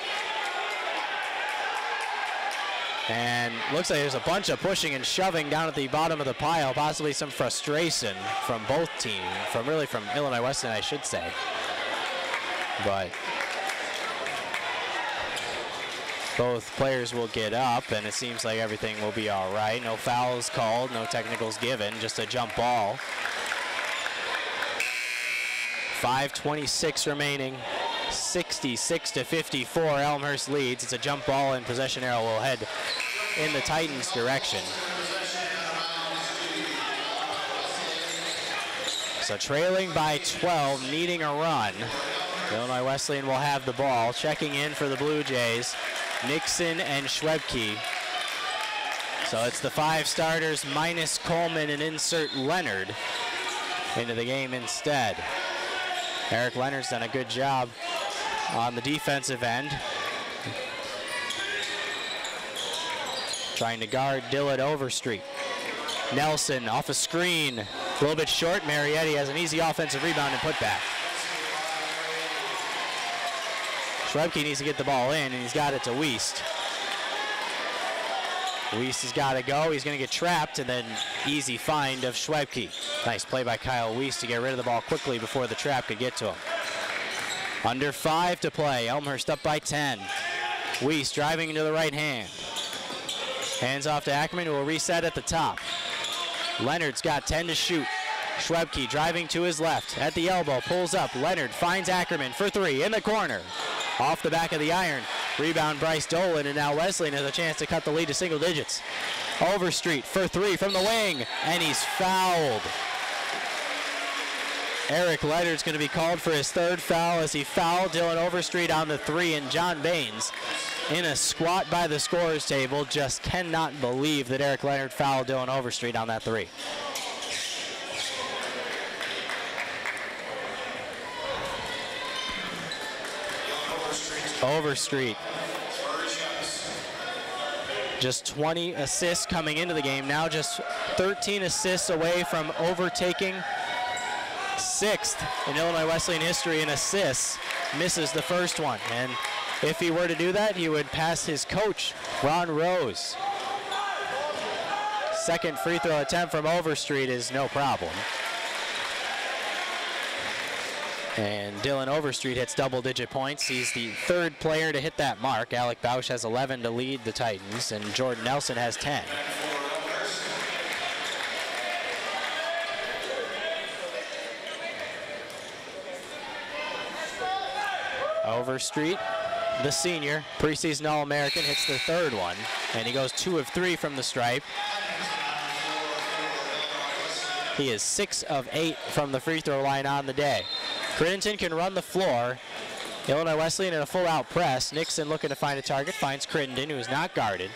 And looks like there's a bunch of pushing and shoving down at the bottom of the pile, possibly some frustration from both teams, from Illinois Wesleyan, I should say. But both players will get up, and it seems like everything will be all right. No fouls called, no technicals given, just a jump ball. 5:26 remaining, 66-54, Elmhurst leads. It's a jump ball, and possession arrow will head in the Titans' direction. So trailing by 12, needing a run. Illinois Wesleyan will have the ball. Checking in for the Blue Jays, Nixon and Schwebke. So it's the 5 starters minus Coleman and insert Leonard into the game instead. Eric Leonard's done a good job on the defensive end, trying to guard Dillard Overstreet. Nelson off a screen, a little bit short. Marietti has an easy offensive rebound and put back. Schwebke needs to get the ball in, and he's got it to Wiest. Wiest has got to go. He's going to get trapped, and then easy find of Schwebke. Nice play by Kyle Wiest to get rid of the ball quickly before the trap could get to him. Under 5 to play. Elmhurst up by 10. Wiest driving into the right hand. Hands off to Ackerman, who will reset at the top. Leonard's got 10 to shoot. Schwebke driving to his left. At the elbow, pulls up. Leonard finds Ackerman for 3 in the corner. Off the back of the iron. Rebound Bryce Dolan, and now Wesleyan has a chance to cut the lead to single digits. Overstreet for 3 from the wing, and he's fouled. Eric Leonard's going to be called for his 3rd foul as he fouled Dylan Overstreet on the 3, and John Baines in a squat by the scorer's table just cannot believe that Eric Leonard fouled Dylan Overstreet on that 3. Overstreet, just 20 assists coming into the game, now just 13 assists away from overtaking 6th in Illinois Wesleyan history in assists. Misses the first one, and if he were to do that, he would pass his coach, Ron Rose. Second free throw attempt from Overstreet is no problem. And Dylan Overstreet hits double-digit points. He's the 3rd player to hit that mark. Alec Bausch has 11 to lead the Titans, and Jordan Nelson has 10. Overstreet, the senior, preseason All-American, hits the 3rd one, and he goes 2 of 3 from the stripe. He is 6 of 8 from the free throw line on the day. Crittenden can run the floor. Illinois Wesleyan in a full-out press. Nixon looking to find a target, finds Crittenden, who is not guarded.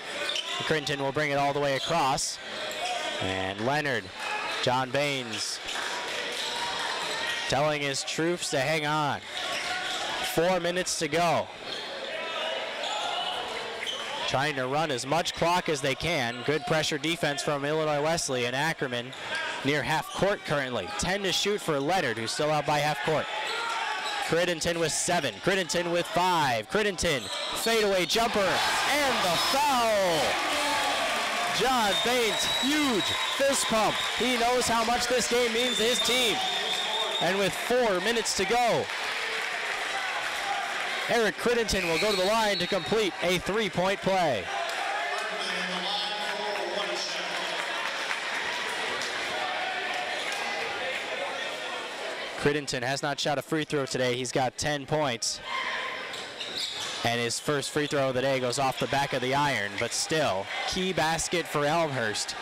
And Crittenden will bring it all the way across. And Leonard, John Baines, telling his troops to hang on. 4 minutes to go. Trying to run as much clock as they can. Good pressure defense from Illinois Wesleyan. Ackerman near half court currently. 10 to shoot for Leonard, who's still out by half court. Crittenden with 7. Crittenden with 5. Crittenden, fadeaway jumper, and the foul. John Baines, huge fist pump. He knows how much this game means to his team. And with 4 minutes to go, Eric Crittenden will go to the line to complete a 3-point play. Crittenden has not shot a free throw today. He's got 10 points. And his first free throw of the day goes off the back of the iron, but still, key basket for Elmhurst.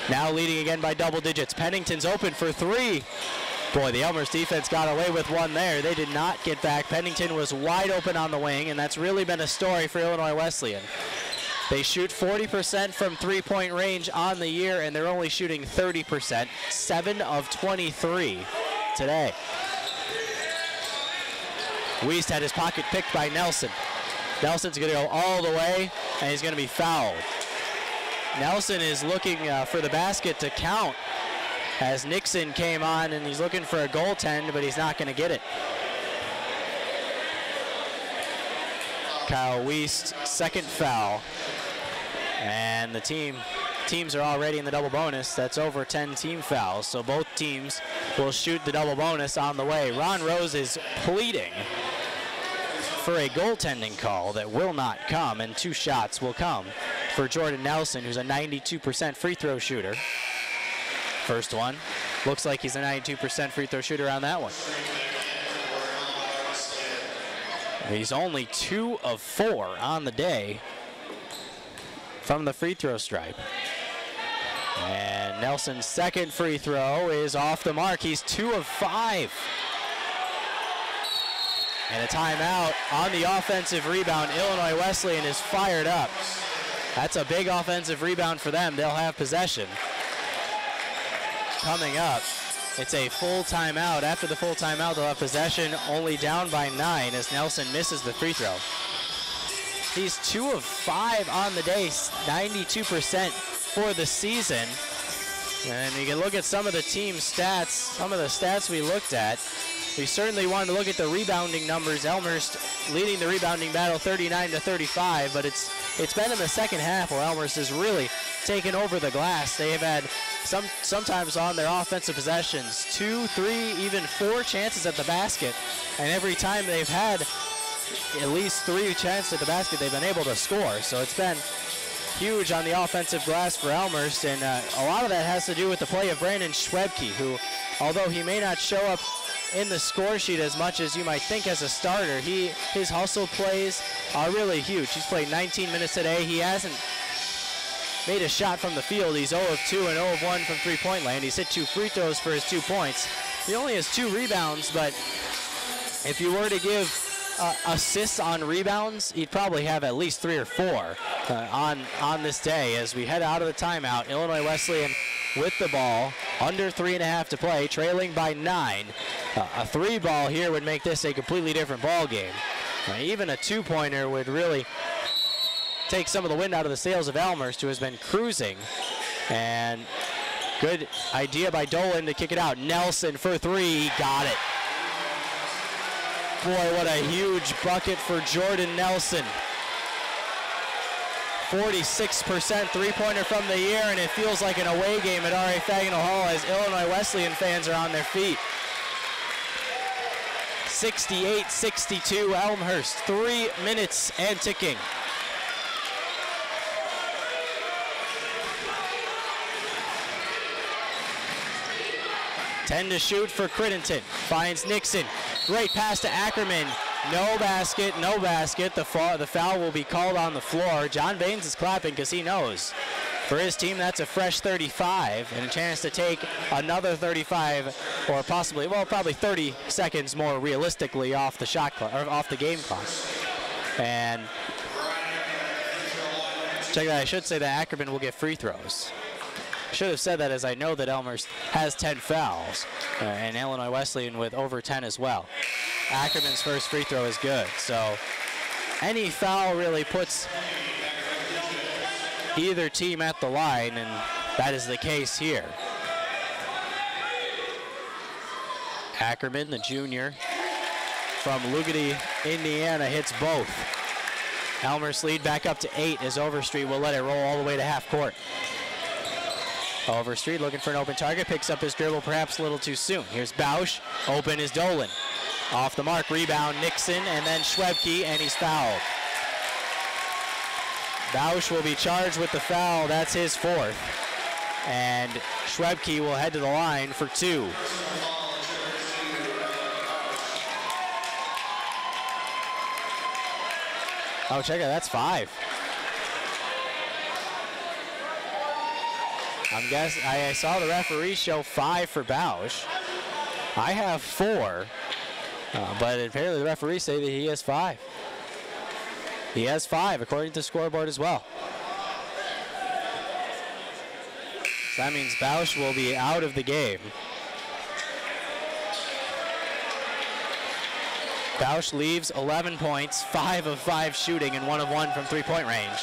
Now leading again by double digits. Pennington's open for 3. Boy, the Elmhurst defense got away with one there. They did not get back. Pennington was wide open on the wing, and that's really been a story for Illinois Wesleyan. They shoot 40% from three-point range on the year, and they're only shooting 30%, 7 of 23 today. Wiest had his pocket picked by Nelson. Nelson's going to go all the way, and he's going to be fouled. Nelson is looking for the basket to count as Nixon came on, and he's looking for a goaltend, but he's not going to get it. Kyle Wiest, second foul. And the teams are already in the double bonus. That's over 10 team fouls, so both teams will shoot the double bonus on the way. Ron Rose is pleading for a goaltending call that will not come, and 2 shots will come for Jordan Nelson, who's a 92% free throw shooter. First one. Looks like he's a 92% free throw shooter on that one. He's only 2 of 4 on the day from the free throw stripe. And Nelson's second free throw is off the mark. He's 2 of 5. And a timeout on the offensive rebound. Illinois Wesleyan is fired up. That's a big offensive rebound for them. They'll have possession. Coming up, it's a full timeout. After the full timeout, they'll have possession, only down by 9 as Nelson misses the free throw. He's 2 of 5 on the day, 92% for the season. And you can look at some of the team stats, some of the stats we looked at. We certainly wanted to look at the rebounding numbers. Elmhurst leading the rebounding battle 39-35, but it's been in the second half where Elmhurst has really taken over the glass. They have had sometimes on their offensive possessions 2, 3, even 4 chances at the basket, and every time they've had at least 3 chances at the basket, they've been able to score. So it's been huge on the offensive glass for Elmhurst, and a lot of that has to do with the play of Brandon Schwebke, who, although he may not show up in the score sheet as much as you might think as a starter, his hustle plays are really huge. He's played 19 minutes today. He hasn't made a shot from the field. He's 0 of 2 and 0 of 1 from three-point land. He's hit 2 free throws for his 2 points. He only has 2 rebounds, but if you were to give assists on rebounds, he'd probably have at least 3 or 4 on this day. As we head out of the timeout, Illinois Wesleyan with the ball, under 3.5 to play, trailing by 9. A 3 ball here would make this a completely different ball game. Even a 2-pointer would really take some of the wind out of the sails of Elmhurst, who has been cruising. And good idea by Dolan to kick it out. Nelson for 3, got it. Boy, what a huge bucket for Jordan Nelson. 46% three-pointer from the year, and it feels like an away game at R.A. Fagnall Hall as Illinois Wesleyan fans are on their feet. 68-62 Elmhurst, 3 minutes and ticking. Ten to shoot for Crittenden. Finds Nixon. Great pass to Ackerman. No basket, no basket. The foul will be called on the floor. John Baines is clapping because he knows. For his team, that's a fresh 35 and a chance to take another 35, or possibly, well, probably 30 seconds more realistically off the shot clock, or off the game clock. And check that. I should say that Ackerman will get free throws. Should have said that, as I know that Elmhurst has 10 fouls, and Illinois Wesleyan with over 10 as well. Ackerman's first free throw is good, so any foul really puts either team at the line, and that is the case here. Ackerman, the junior, from Lugody, Indiana, hits both. Elmhurst lead back up to 8 as Overstreet will let it roll all the way to half court. Overstreet looking for an open target, picks up his dribble perhaps a little too soon. Here's Bausch, open is Dolan. Off the mark, rebound Nixon, and then Schwebke, and he's fouled. Bausch will be charged with the foul, that's his 4th. And Schwebke will head to the line for 2. Oh, check it, that's 5. I saw the referee show 5 for Bausch. I have 4, but apparently the referees say that he has 5. He has 5 according to the scoreboard as well. So that means Bausch will be out of the game. Bausch leaves 11 points, 5 of 5 shooting, and 1 of 1 from three-point range.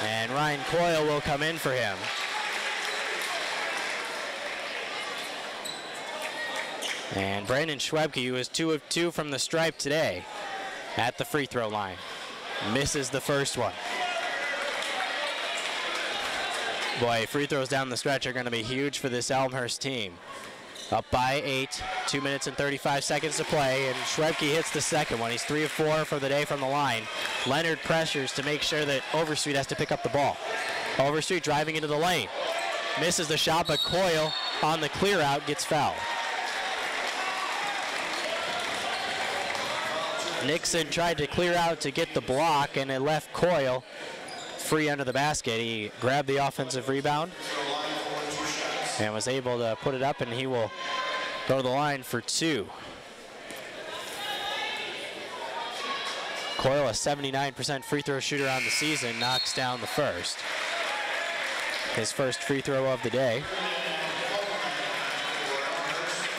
And Ryan Coyle will come in for him. And Brandon Schwebke, who is 2 of 2 from the stripe today, at the free throw line. Misses the first one. Boy, free throws down the stretch are going to be huge for this Elmhurst team. Up by 8, 2 minutes and 35 seconds to play, and Schwebke hits the second one. He's 3 of 4 for the day from the line. Leonard pressures to make sure that Overstreet has to pick up the ball. Overstreet driving into the lane. Misses the shot, but Coyle on the clear out gets fouled. Nixon tried to clear out to get the block, and it left Coyle free under the basket. He grabbed the offensive rebound and was able to put it up, and he will go to the line for 2. Coyle, a 79% free throw shooter on the season, knocks down the first. His first free throw of the day.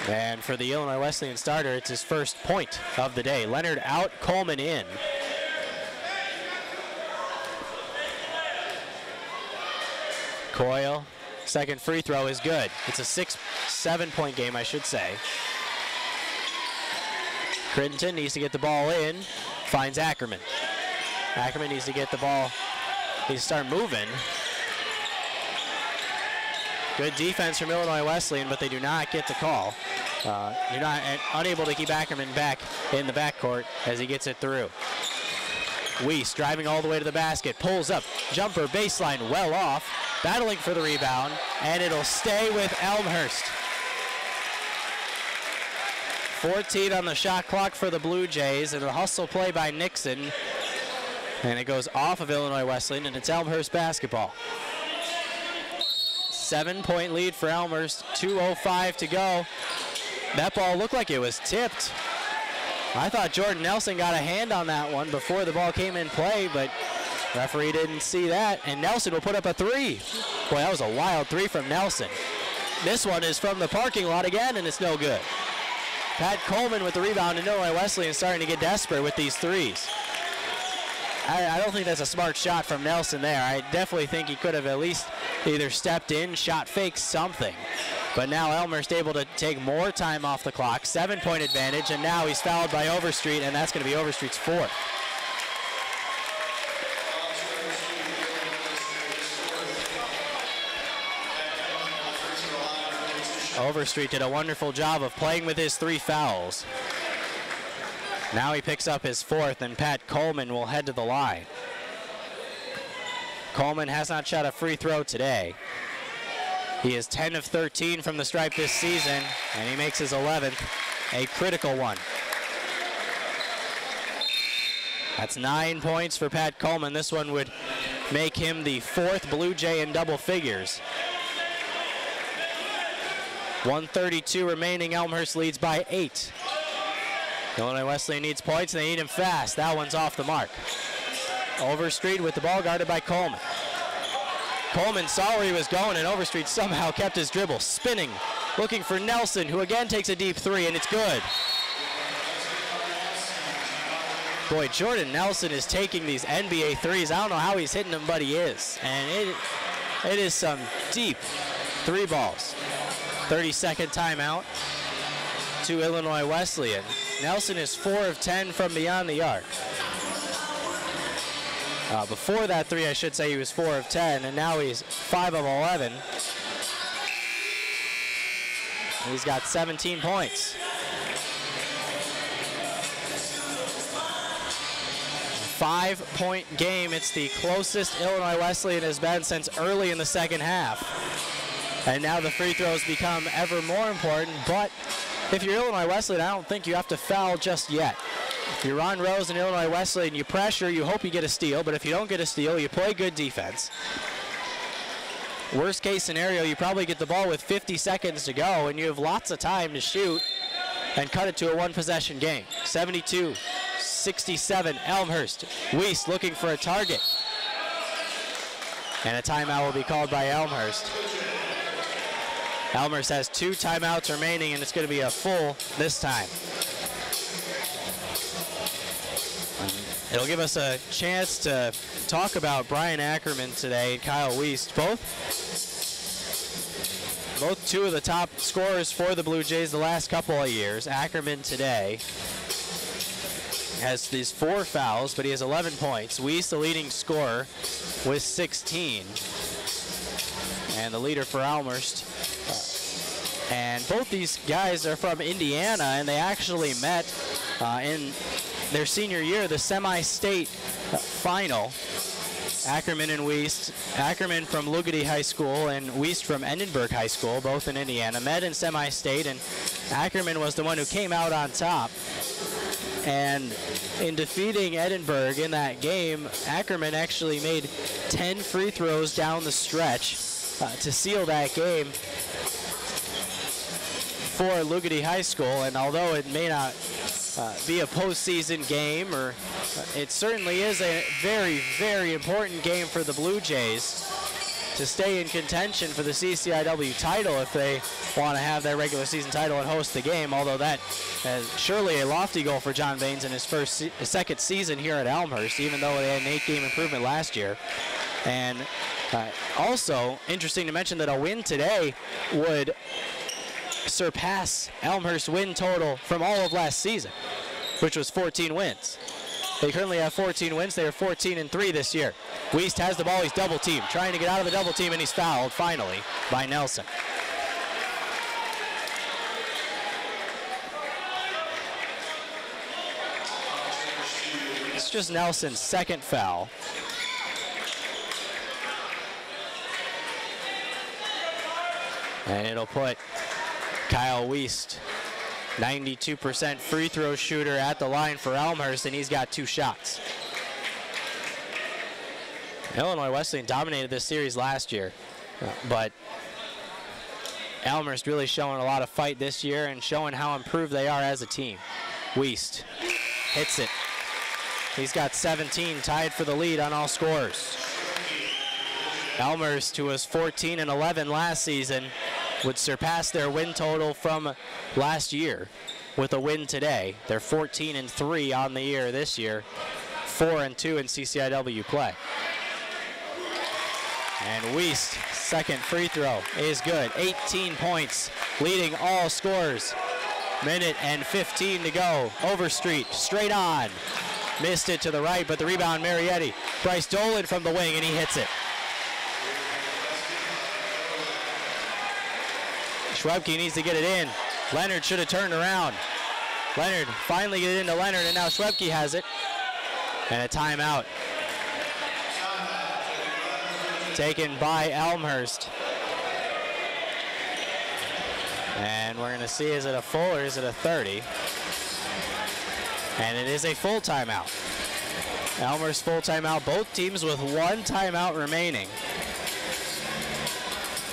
And for the Illinois Wesleyan starter, it's his first point of the day. Leonard out, Coleman in. Coyle, second free throw is good. It's a 6-7 point game, I should say. Crittenton needs to get the ball in, finds Ackerman. Ackerman needs to get the ball, needs to start moving. Good defense from Illinois Wesleyan, but they do not get the call. You're not unable to keep Ackerman back in the backcourt as he gets it through. Weiss driving all the way to the basket, pulls up, jumper, baseline, well off, battling for the rebound, and it'll stay with Elmhurst. 14 on the shot clock for the Blue Jays, and a hustle play by Nixon, and it goes off of Illinois Wesleyan, and it's Elmhurst basketball. 7-point lead for Elmhurst, 2:05 to go. That ball looked like it was tipped. I thought Jordan Nelson got a hand on that one before the ball came in play, but referee didn't see that, and Nelson will put up a 3. Boy, that was a wild 3 from Nelson. This one is from the parking lot again, and it's no good. Pat Coleman with the rebound, and Illinois Wesleyan starting to get desperate with these 3s. I don't think that's a smart shot from Nelson there. I definitely think he could have at least either stepped in, shot fake, something. But now Elmhurst able to take more time off the clock, 7-point advantage, and now he's fouled by Overstreet, and that's going to be Overstreet's 4th. Overstreet did a wonderful job of playing with his 3 fouls. Now he picks up his 4th, and Pat Coleman will head to the line. Coleman has not shot a free throw today. He is 10 of 13 from the stripe this season, and he makes his 11th, a critical one. That's 9 points for Pat Coleman. This one would make him the 4th Blue Jay in double figures. 1:32 remaining. Elmhurst leads by 8. Illinois Wesleyan needs points, and they need him fast. That one's off the mark. Overstreet with the ball guarded by Coleman. Coleman saw where he was going, and Overstreet somehow kept his dribble, spinning, looking for Nelson, who again takes a deep 3, and it's good. Boy, Jordan Nelson is taking these NBA 3s. I don't know how he's hitting them, but he is. And it is some deep 3 balls. 30-second timeout. to Illinois Wesleyan. Nelson is 4 of 10 from beyond the arc. Before that three, I should say he was 4 of 10, and now he's 5 of 11. He's got 17 points. 5-point game. It's the closest Illinois Wesleyan has been since early in the second half. And now the free throws become ever more important, but if you're Illinois Wesleyan, I don't think you have to foul just yet. If you're Ron Rose and Illinois Wesleyan, you pressure, you hope you get a steal, but if you don't get a steal, you play good defense. Worst case scenario, you probably get the ball with 50 seconds to go, and you have lots of time to shoot and cut it to a one-possession game. 72-67, Elmhurst. Weiss looking for a target. And a timeout will be called by Elmhurst. Elmhurst has 2 timeouts remaining, and it's going to be a full this time. It'll give us a chance to talk about Brian Ackerman today and Kyle Weiss. Both 2 of the top scorers for the Blue Jays the last couple of years. Ackerman today has these 4 fouls, but he has 11 points. Weiss, the leading scorer, with 16. And the leader for Elmhurst. And both these guys are from Indiana, and they actually met in their senior year, the semi-state final. Ackerman and Weiss. Ackerman from Lugody High School and Weiss from Edinburgh High School, both in Indiana, met in semi-state, and Ackerman was the one who came out on top. And in defeating Edinburgh in that game, Ackerman actually made 10 free throws down the stretch to seal that game for Lugody High School. And although it may not be a postseason game, or it certainly is a very, very important game for the Blue Jays to stay in contention for the CCIW title if they want to have their regular season title and host the game, although that is surely a lofty goal for John Baines in his second season here at Elmhurst, even though they had an 8-game improvement last year. And also interesting to mention that a win today would surpass Elmhurst's win total from all of last season, which was 14 wins. They currently have 14 wins. They are 14-3 this year. Weiss has the ball. He's double teamed, trying to get out of the double team, and he's fouled finally by Nelson. It's just Nelson's second foul. And it'll put Kyle Weiss, 92% free throw shooter, at the line for Elmhurst, and he's got 2 shots. Illinois Wesleyan dominated this series last year, but Elmhurst really showing a lot of fight this year and showing how improved they are as a team. Weiss hits it. He's got 17, tied for the lead on all scorers. Elmhurst, who was 14-11 last season, would surpass their win total from last year with a win today. They're 14-3 on the year this year, 4-2 in CCIW play. And Weiss, second free throw is good. 18 points, leading all scorers. Minute and 15 to go. Overstreet, straight on. Missed it to the right, but the rebound, Marietti. Bryce Dolan from the wing, and he hits it. Schwebke needs to get it in. Leonard should have turned around. Leonard finally get it into Leonard, and now Schwebke has it. And a timeout taken by Elmhurst. And we're going to see, is it a full or is it a 30? And it is a full timeout. Elmhurst full timeout. Both teams with 1 timeout remaining.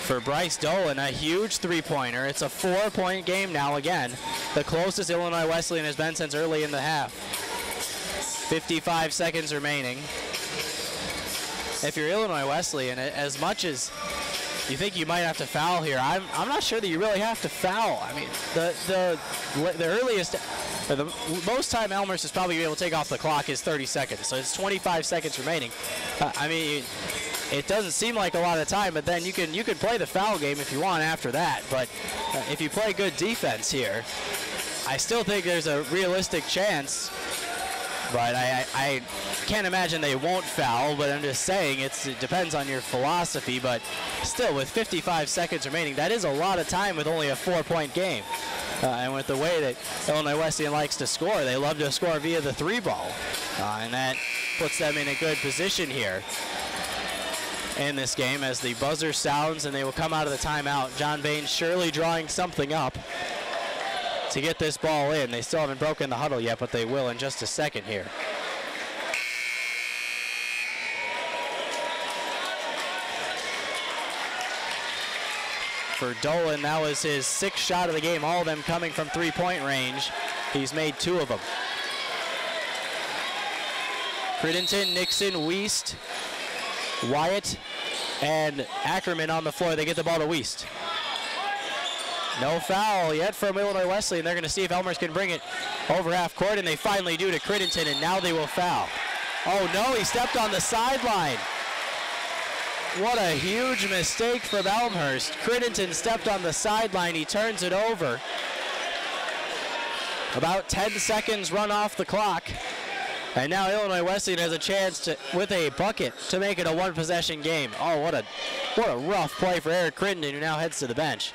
For Bryce Dolan, a huge 3-pointer. It's a 4-point game now again. The closest Illinois Wesleyan has been since early in the half. 55 seconds remaining. If you're Illinois Wesleyan, as much as you think you might have to foul here, I'm not sure that you really have to foul. I mean, the earliest, or the most time Elmhurst is probably able to take off the clock is 30 seconds. So it's 25 seconds remaining. I mean, it doesn't seem like a lot of time, but then you can play the foul game if you want after that. But if you play good defense here, I still think there's a realistic chance, but I can't imagine they won't foul, but I'm just saying it depends on your philosophy, but still with 55 seconds remaining, that is a lot of time with only a 4-point game. And with the way that Illinois Wesleyan likes to score, they love to score via the 3-ball, and that puts them in a good position here in this game as the buzzer sounds and they will come out of the timeout. John Bain surely drawing something up to get this ball in. They still haven't broken the huddle yet, but they will in just a second here. For Dolan, that was his 6th shot of the game, all of them coming from 3-point range. He's made 2 of them. Crittenden, Nixon, Wiest, Wyatt, and Ackerman on the floor. They get the ball to Wiest. No foul yet from Illinois Wesleyan. They're going to see if Elmhurst can bring it over half court, and they finally do to Crittenden, and now they will foul. Oh no, he stepped on the sideline. What a huge mistake from Elmhurst. Crittenden stepped on the sideline. He turns it over. About 10 seconds run off the clock. And now Illinois Wesleyan has a chance to, with a bucket, to make it a 1-possession game. Oh, what a rough play for Eric Crittenden, who now heads to the bench.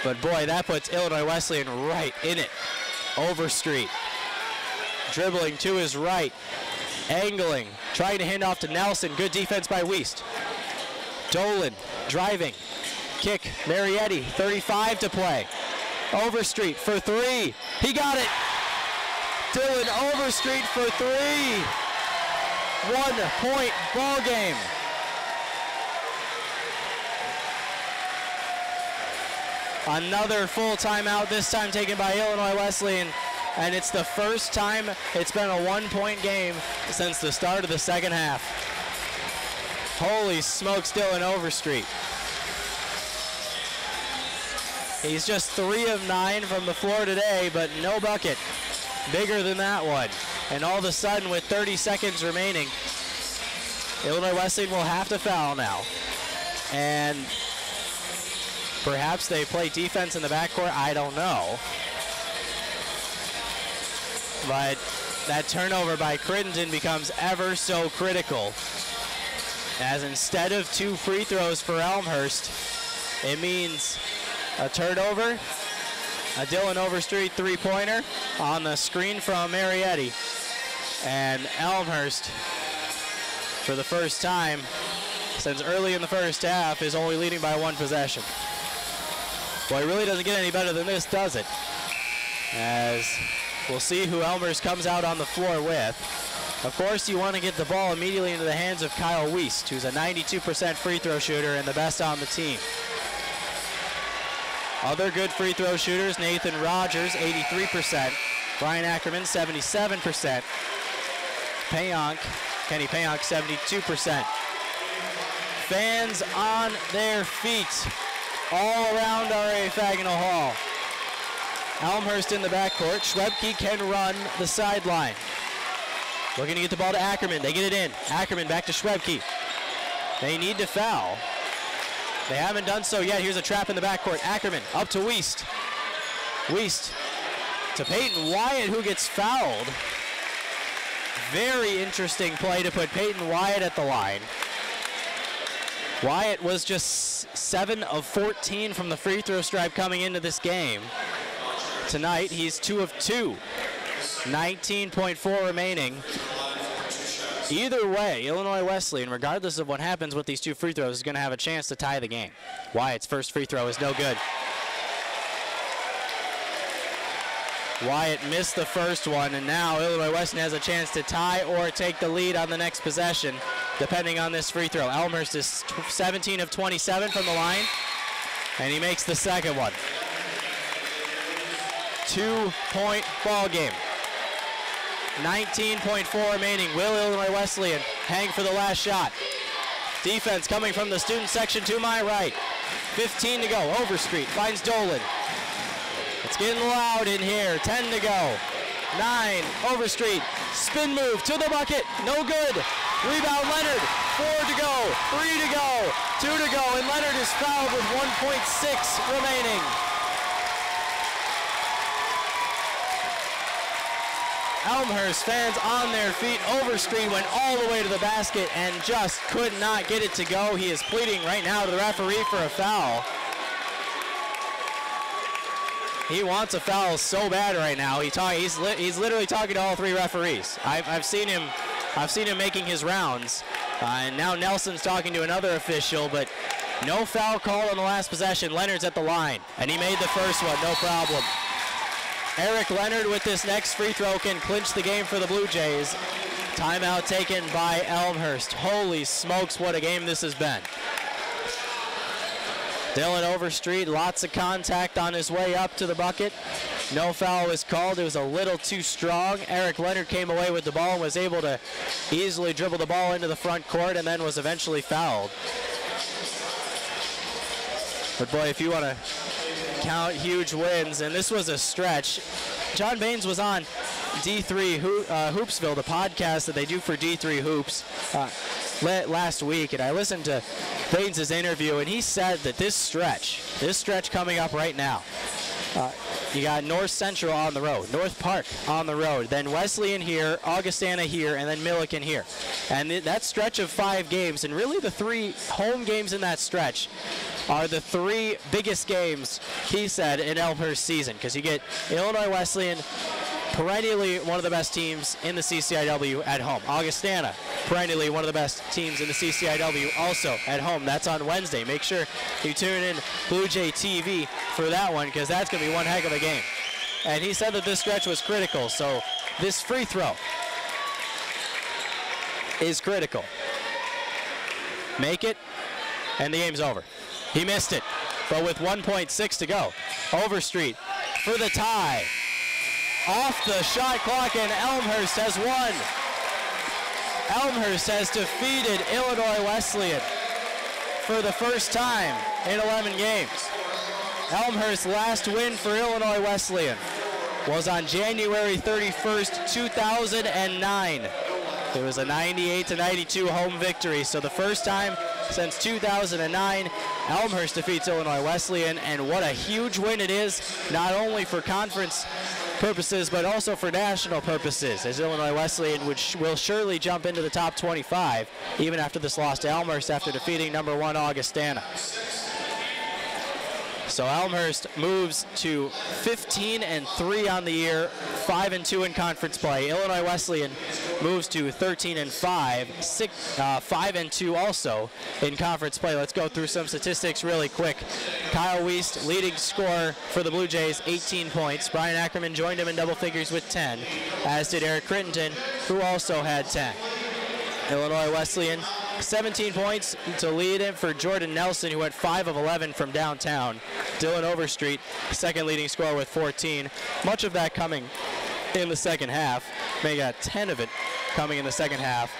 But boy, that puts Illinois Wesleyan right in it. Overstreet, dribbling to his right, angling, trying to hand off to Nelson. Good defense by Wiest. Dolan driving, kick, Marietti, 35 to play. Overstreet for 3, he got it. Dylan Overstreet for 3. 1-point ball game. Another full timeout, this time taken by Illinois Wesleyan, and it's the first time it's been a 1-point game since the start of the second half. Holy smokes, Dylan Overstreet. He's just 3 of 9 from the floor today, but no bucket. Bigger than that one. And all of a sudden, with 30 seconds remaining, Illinois Wesleyan will have to foul now. And perhaps they play defense in the backcourt, I don't know. But that turnover by Crittenden becomes ever so critical, as instead of 2 free throws for Elmhurst, it means a turnover, a Dylan Overstreet 3-pointer on the screen from Marietti. And Elmhurst, for the first time since early in the first half, is only leading by 1 possession. Well, it really doesn't get any better than this, does it? As we'll see who Elmhurst comes out on the floor with. Of course, you want to get the ball immediately into the hands of Kyle Wiest, who's a 92% free throw shooter and the best on the team. Other good free throw shooters, Nathan Rogers, 83%. Brian Ackerman, 77%. Kenny Payonk, 72%. Fans on their feet all around RA Fagnall Hall. Elmhurst in the backcourt. Schwebke can run the sideline. Looking to get the ball to Ackerman. They get it in. Ackerman back to Schwebke. They need to foul. They haven't done so yet. Here's a trap in the backcourt. Ackerman up to Wiest. Wiest to Peyton Wyatt, who gets fouled. Very interesting play to put Peyton Wyatt at the line. Wyatt was just 7 of 14 from the free throw stripe coming into this game. Tonight, he's 2 of 2. 19.4 remaining. Either way, Illinois Wesleyan, regardless of what happens with these 2 free throws, is going to have a chance to tie the game. Wyatt's first free throw is no good. Wyatt missed the first one, and now Illinois Wesleyan has a chance to tie or take the lead on the next possession, depending on this free throw. Elmhurst is 17 of 27 from the line, and he makes the second one. 2-point ball game. 19.4 remaining. Will Illinois Wesleyan hang for the last shot? Defense coming from the student section to my right. 15 to go. Overstreet finds Dolan. It's getting loud in here. 10 to go. 9. Overstreet. Spin move to the bucket. No good. Rebound Leonard. 4 to go. 3 to go. 2 to go. And Leonard is fouled with 1.6 remaining. Elmhurst fans on their feet. Overstreet went all the way to the basket and just could not get it to go. He is pleading right now to the referee for a foul. He wants a foul so bad right now. He's literally talking to all three referees. I've seen him making his rounds. And now Nelson's talking to another official, but no foul call on the last possession. Leonard's at the line, and he made the first one, no problem. Eric Leonard with this next free throw can clinch the game for the Blue Jays. Timeout taken by Elmhurst. Holy smokes, what a game this has been. Dylan Overstreet, lots of contact on his way up to the bucket. No foul was called. It was a little too strong. Eric Leonard came away with the ball and was able to easily dribble the ball into the front court and then was eventually fouled. But boy, if you want to count huge wins, and this was a stretch. John Baines was on D3 Hoopsville, the podcast that they do for D3 Hoops, last week, and I listened to Baines' interview, and he said that this stretch coming up right now, you got North Central on the road, North Park on the road, then Wesleyan here, Augustana here, and then Milliken here. And that stretch of 5 games, and really the 3 home games in that stretch, are the 3 biggest games, he said, in Elmhurst season, because you get Illinois Wesleyan, perennially one of the best teams in the CCIW at home. Augustana, perennially one of the best teams in the CCIW also at home. That's on Wednesday. Make sure you tune in Blue Jay TV for that one, because that's going to be one heck of a game. And he said that this stretch was critical, so this free throw is critical. Make it, and the game's over. He missed it, but with 1.6 to go, Overstreet for the tie. Off the shot clock, and Elmhurst has won. Elmhurst has defeated Illinois Wesleyan for the first time in 11 games. Elmhurst's last win for Illinois Wesleyan was on January 31st, 2009. It was a 98-92 home victory, so the first time since 2009, Elmhurst defeats Illinois Wesleyan, and what a huge win it is, not only for conference purposes, but also for national purposes, as Illinois Wesleyan will surely jump into the top 25, even after this loss to Elmhurst after defeating number 1 Augustana. So Elmhurst moves to 15-3 on the year, 5-2 in conference play. Illinois Wesleyan moves to 13-5, 5-2 also in conference play. Let's go through some statistics really quick. Kyle Wiest, leading scorer for the Blue Jays, 18 points. Brian Ackerman joined him in double figures with 10, as did Eric Crittenton, who also had 10. Illinois Wesleyan, 17 points to lead in for Jordan Nelson, who went 5 of 11 from downtown. Dylan Overstreet, second leading scorer with 14. Much of that coming in the second half. They got 10 of it coming in the second half.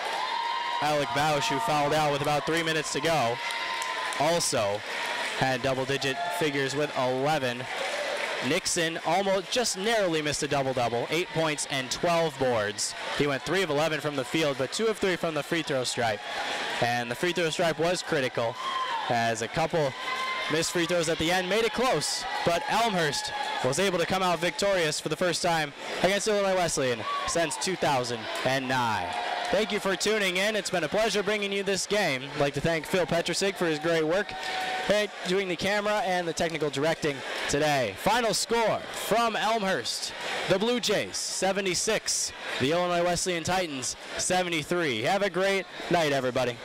Alec Bausch, who fouled out with about 3 minutes to go, also had double-digit figures with 11. Nixon almost just narrowly missed a double-double, 8 points and 12 boards. He went 3 of 11 from the field, but 2 of 3 from the free throw stripe. And the free throw stripe was critical, as a couple missed free throws at the end made it close, but Elmhurst was able to come out victorious for the first time against Illinois Wesleyan since 2009. Thank you for tuning in. It's been a pleasure bringing you this game. I'd like to thank Phil Petrusig for his great work doing the camera and the technical directing today. Final score from Elmhurst: the Blue Jays 76, the Illinois Wesleyan Titans 73. Have a great night, everybody.